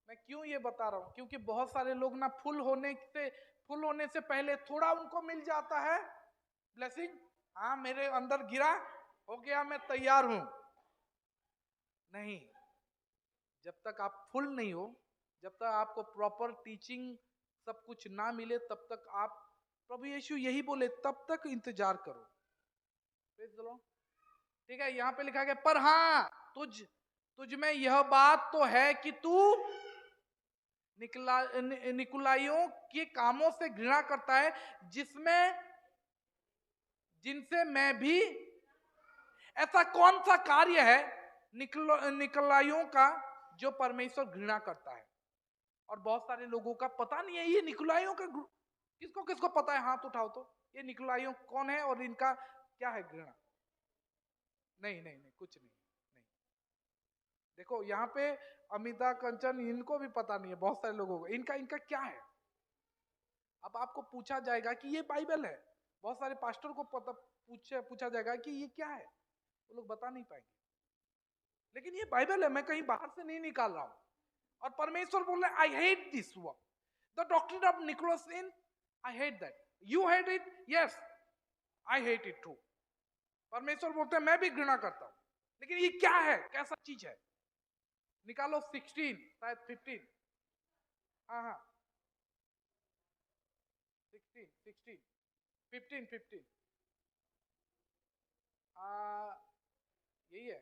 मैं क्यों ये बता रहा हूं? क्योंकि बहुत सारे लोग ना फुल होने से पहले थोड़ा उनको मिल जाता है ब्लेसिंग, हाँ मेरे अंदर गिरा, हो गया, मैं तैयार हूं। नहीं, जब तक आप फुल नहीं हो, जब तक आपको प्रॉपर टीचिंग सब कुछ ना मिले, तब तक आप, प्रभु यीशु यही बोले, तब तक इंतजार करो। ठीक है, यहां पे लिखा गया, पर हाँ तुझ में यह बात तो है कि तू निकुलाइयों के कामों से घृणा करता है, जिनसे मैं भी। ऐसा कौन सा कार्य है निकुलाइयों का जो परमेश्वर घृणा करता है? और बहुत सारे लोगों का पता नहीं है ये निकुलाइयों का। किसको किसको पता है? हाथ उठाओ तो, ये निकुलाइयों कौन है और इनका क्या है घृणा? नहीं नहीं नहीं, कुछ नहीं। देखो यहाँ पे अमिता, कंचन, इनको भी पता नहीं है, बहुत सारे लोगों को इनका क्या है। अब आपको पूछा जाएगा कि ये बाइबल है, बहुत सारे पास्टर को पूछा जाएगा कि ये क्या है, वो लोग बता नहीं पाएंगे। लेकिन ये बाइबल है, मैं कहीं बाहर से नहीं निकाल रहा हूं। और परमेश्वर बोल रहे, I hate this work, the doctrine of Nicolaitan, I hate that. You hate it? Yes, I hate it too. परमेश्वर बोलते हैं मैं भी घृणा करता हूं। लेकिन ये क्या है, कैसा चीज है? निकालो 16, शायद 15, हाँ हाँ 16, 15 यही है,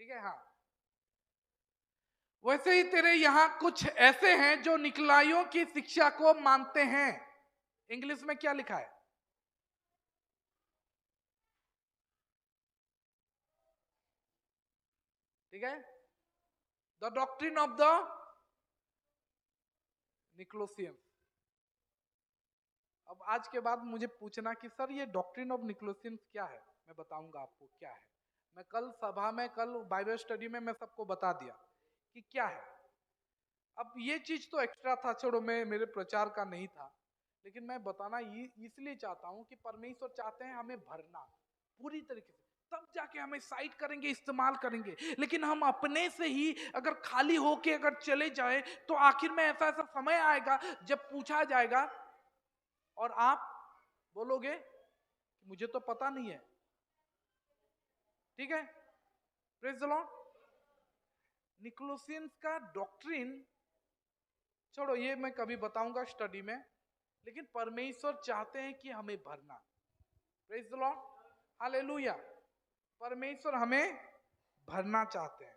ठीक है, हाँ। वैसे ही तेरे यहां कुछ ऐसे हैं जो निकलाइयों की शिक्षा को मानते हैं। इंग्लिश में क्या लिखा है? ठीक है, द डॉक्ट्रिन ऑफ द निकोलसियन। अब आज के बाद मुझे पूछना कि सर ये डॉक्ट्रिन ऑफ निकोलसियन क्या है, मैं बताऊंगा आपको क्या है। मैं कल सभा में, कल बाइबल स्टडी में मैं सबको बता दिया कि क्या है। अब ये चीज तो एक्स्ट्रा था, छोड़ो, मैं मेरे प्रचार का नहीं था, लेकिन मैं बताना इसलिए चाहता हूं कि परमेश्वर चाहते हैं हमें भरना पूरी तरीके से, तब जाके हमें साइट करेंगे, इस्तेमाल करेंगे। लेकिन हम अपने से ही अगर खाली होके अगर चले जाए, तो आखिर में ऐसा ऐसा समय आएगा जब पूछा जाएगा और आप बोलोगे मुझे तो पता नहीं है। ठीक है, प्रेज द लॉर्ड। निकोलसियंस का डॉक्ट्रिन छोड़ो, ये मैं कभी बताऊंगा स्टडी में, लेकिन परमेश्वर चाहते हैं कि हमें भरना। Praise the Lord, hallelujah. परमेश्वर हमें भरना चाहते हैं।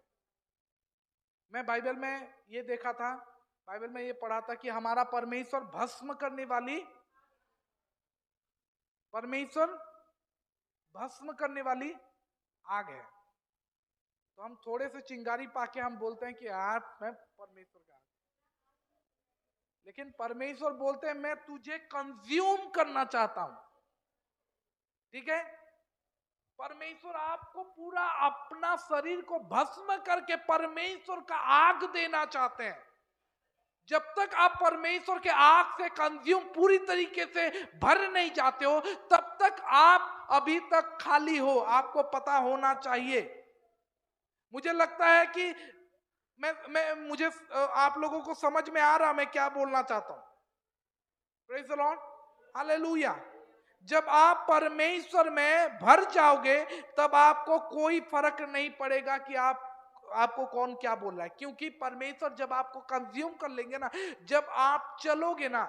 मैं बाइबल में ये देखा था, बाइबल में ये पढ़ा था कि हमारा परमेश्वर भस्म करने वाली, परमेश्वर भस्म करने वाली आग है। तो हम थोड़े से चिंगारी पाके हम बोलते हैं कि यार मैं परमेश्वर का, लेकिन परमेश्वर बोलते हैं मैं तुझे कंज्यूम करना चाहता हूं। ठीक है, परमेश्वर आपको पूरा अपना शरीर को भस्म करके परमेश्वर का आग देना चाहते हैं। जब तक आप परमेश्वर के आग से कंज्यूम पूरी तरीके से भर नहीं जाते हो, तब तक आप अभी तक खाली हो। आपको पता होना चाहिए। मुझे लगता है कि मुझे आप लोगों को समझ में आ रहा मैं क्या बोलना चाहता हूं। Praise the Lord, hallelujah. जब आप परमेश्वर में भर जाओगे तब आपको कोई फर्क नहीं पड़ेगा कि आपको कौन क्या बोल रहा है, क्योंकि परमेश्वर जब आपको कंज्यूम कर लेंगे ना, जब आप चलोगे ना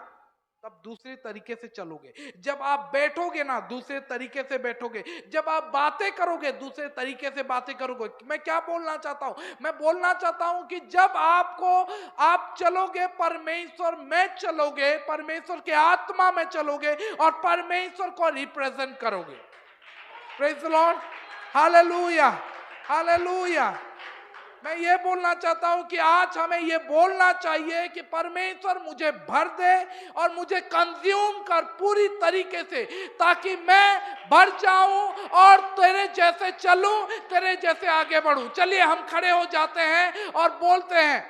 तब दूसरे तरीके से चलोगे, जब आप बैठोगे ना दूसरे तरीके से बैठोगे, जब आप बातें करोगे दूसरे तरीके से बातें करोगे। मैं क्या बोलना चाहता हूं, मैं बोलना चाहता हूं कि जब आप चलोगे परमेश्वर में चलोगे, परमेश्वर के आत्मा में चलोगे और परमेश्वर को रिप्रेजेंट करोगे। Praise the Lord, hallelujah, hallelujah. मैं ये बोलना चाहता हूं कि आज हमें ये बोलना चाहिए कि परमेश्वर मुझे भर दे और मुझे कंज्यूम कर पूरी तरीके से, ताकि मैं भर जाऊं और तेरे जैसे चलूं, तेरे जैसे आगे बढ़ूं। चलिए हम खड़े हो जाते हैं और बोलते हैं,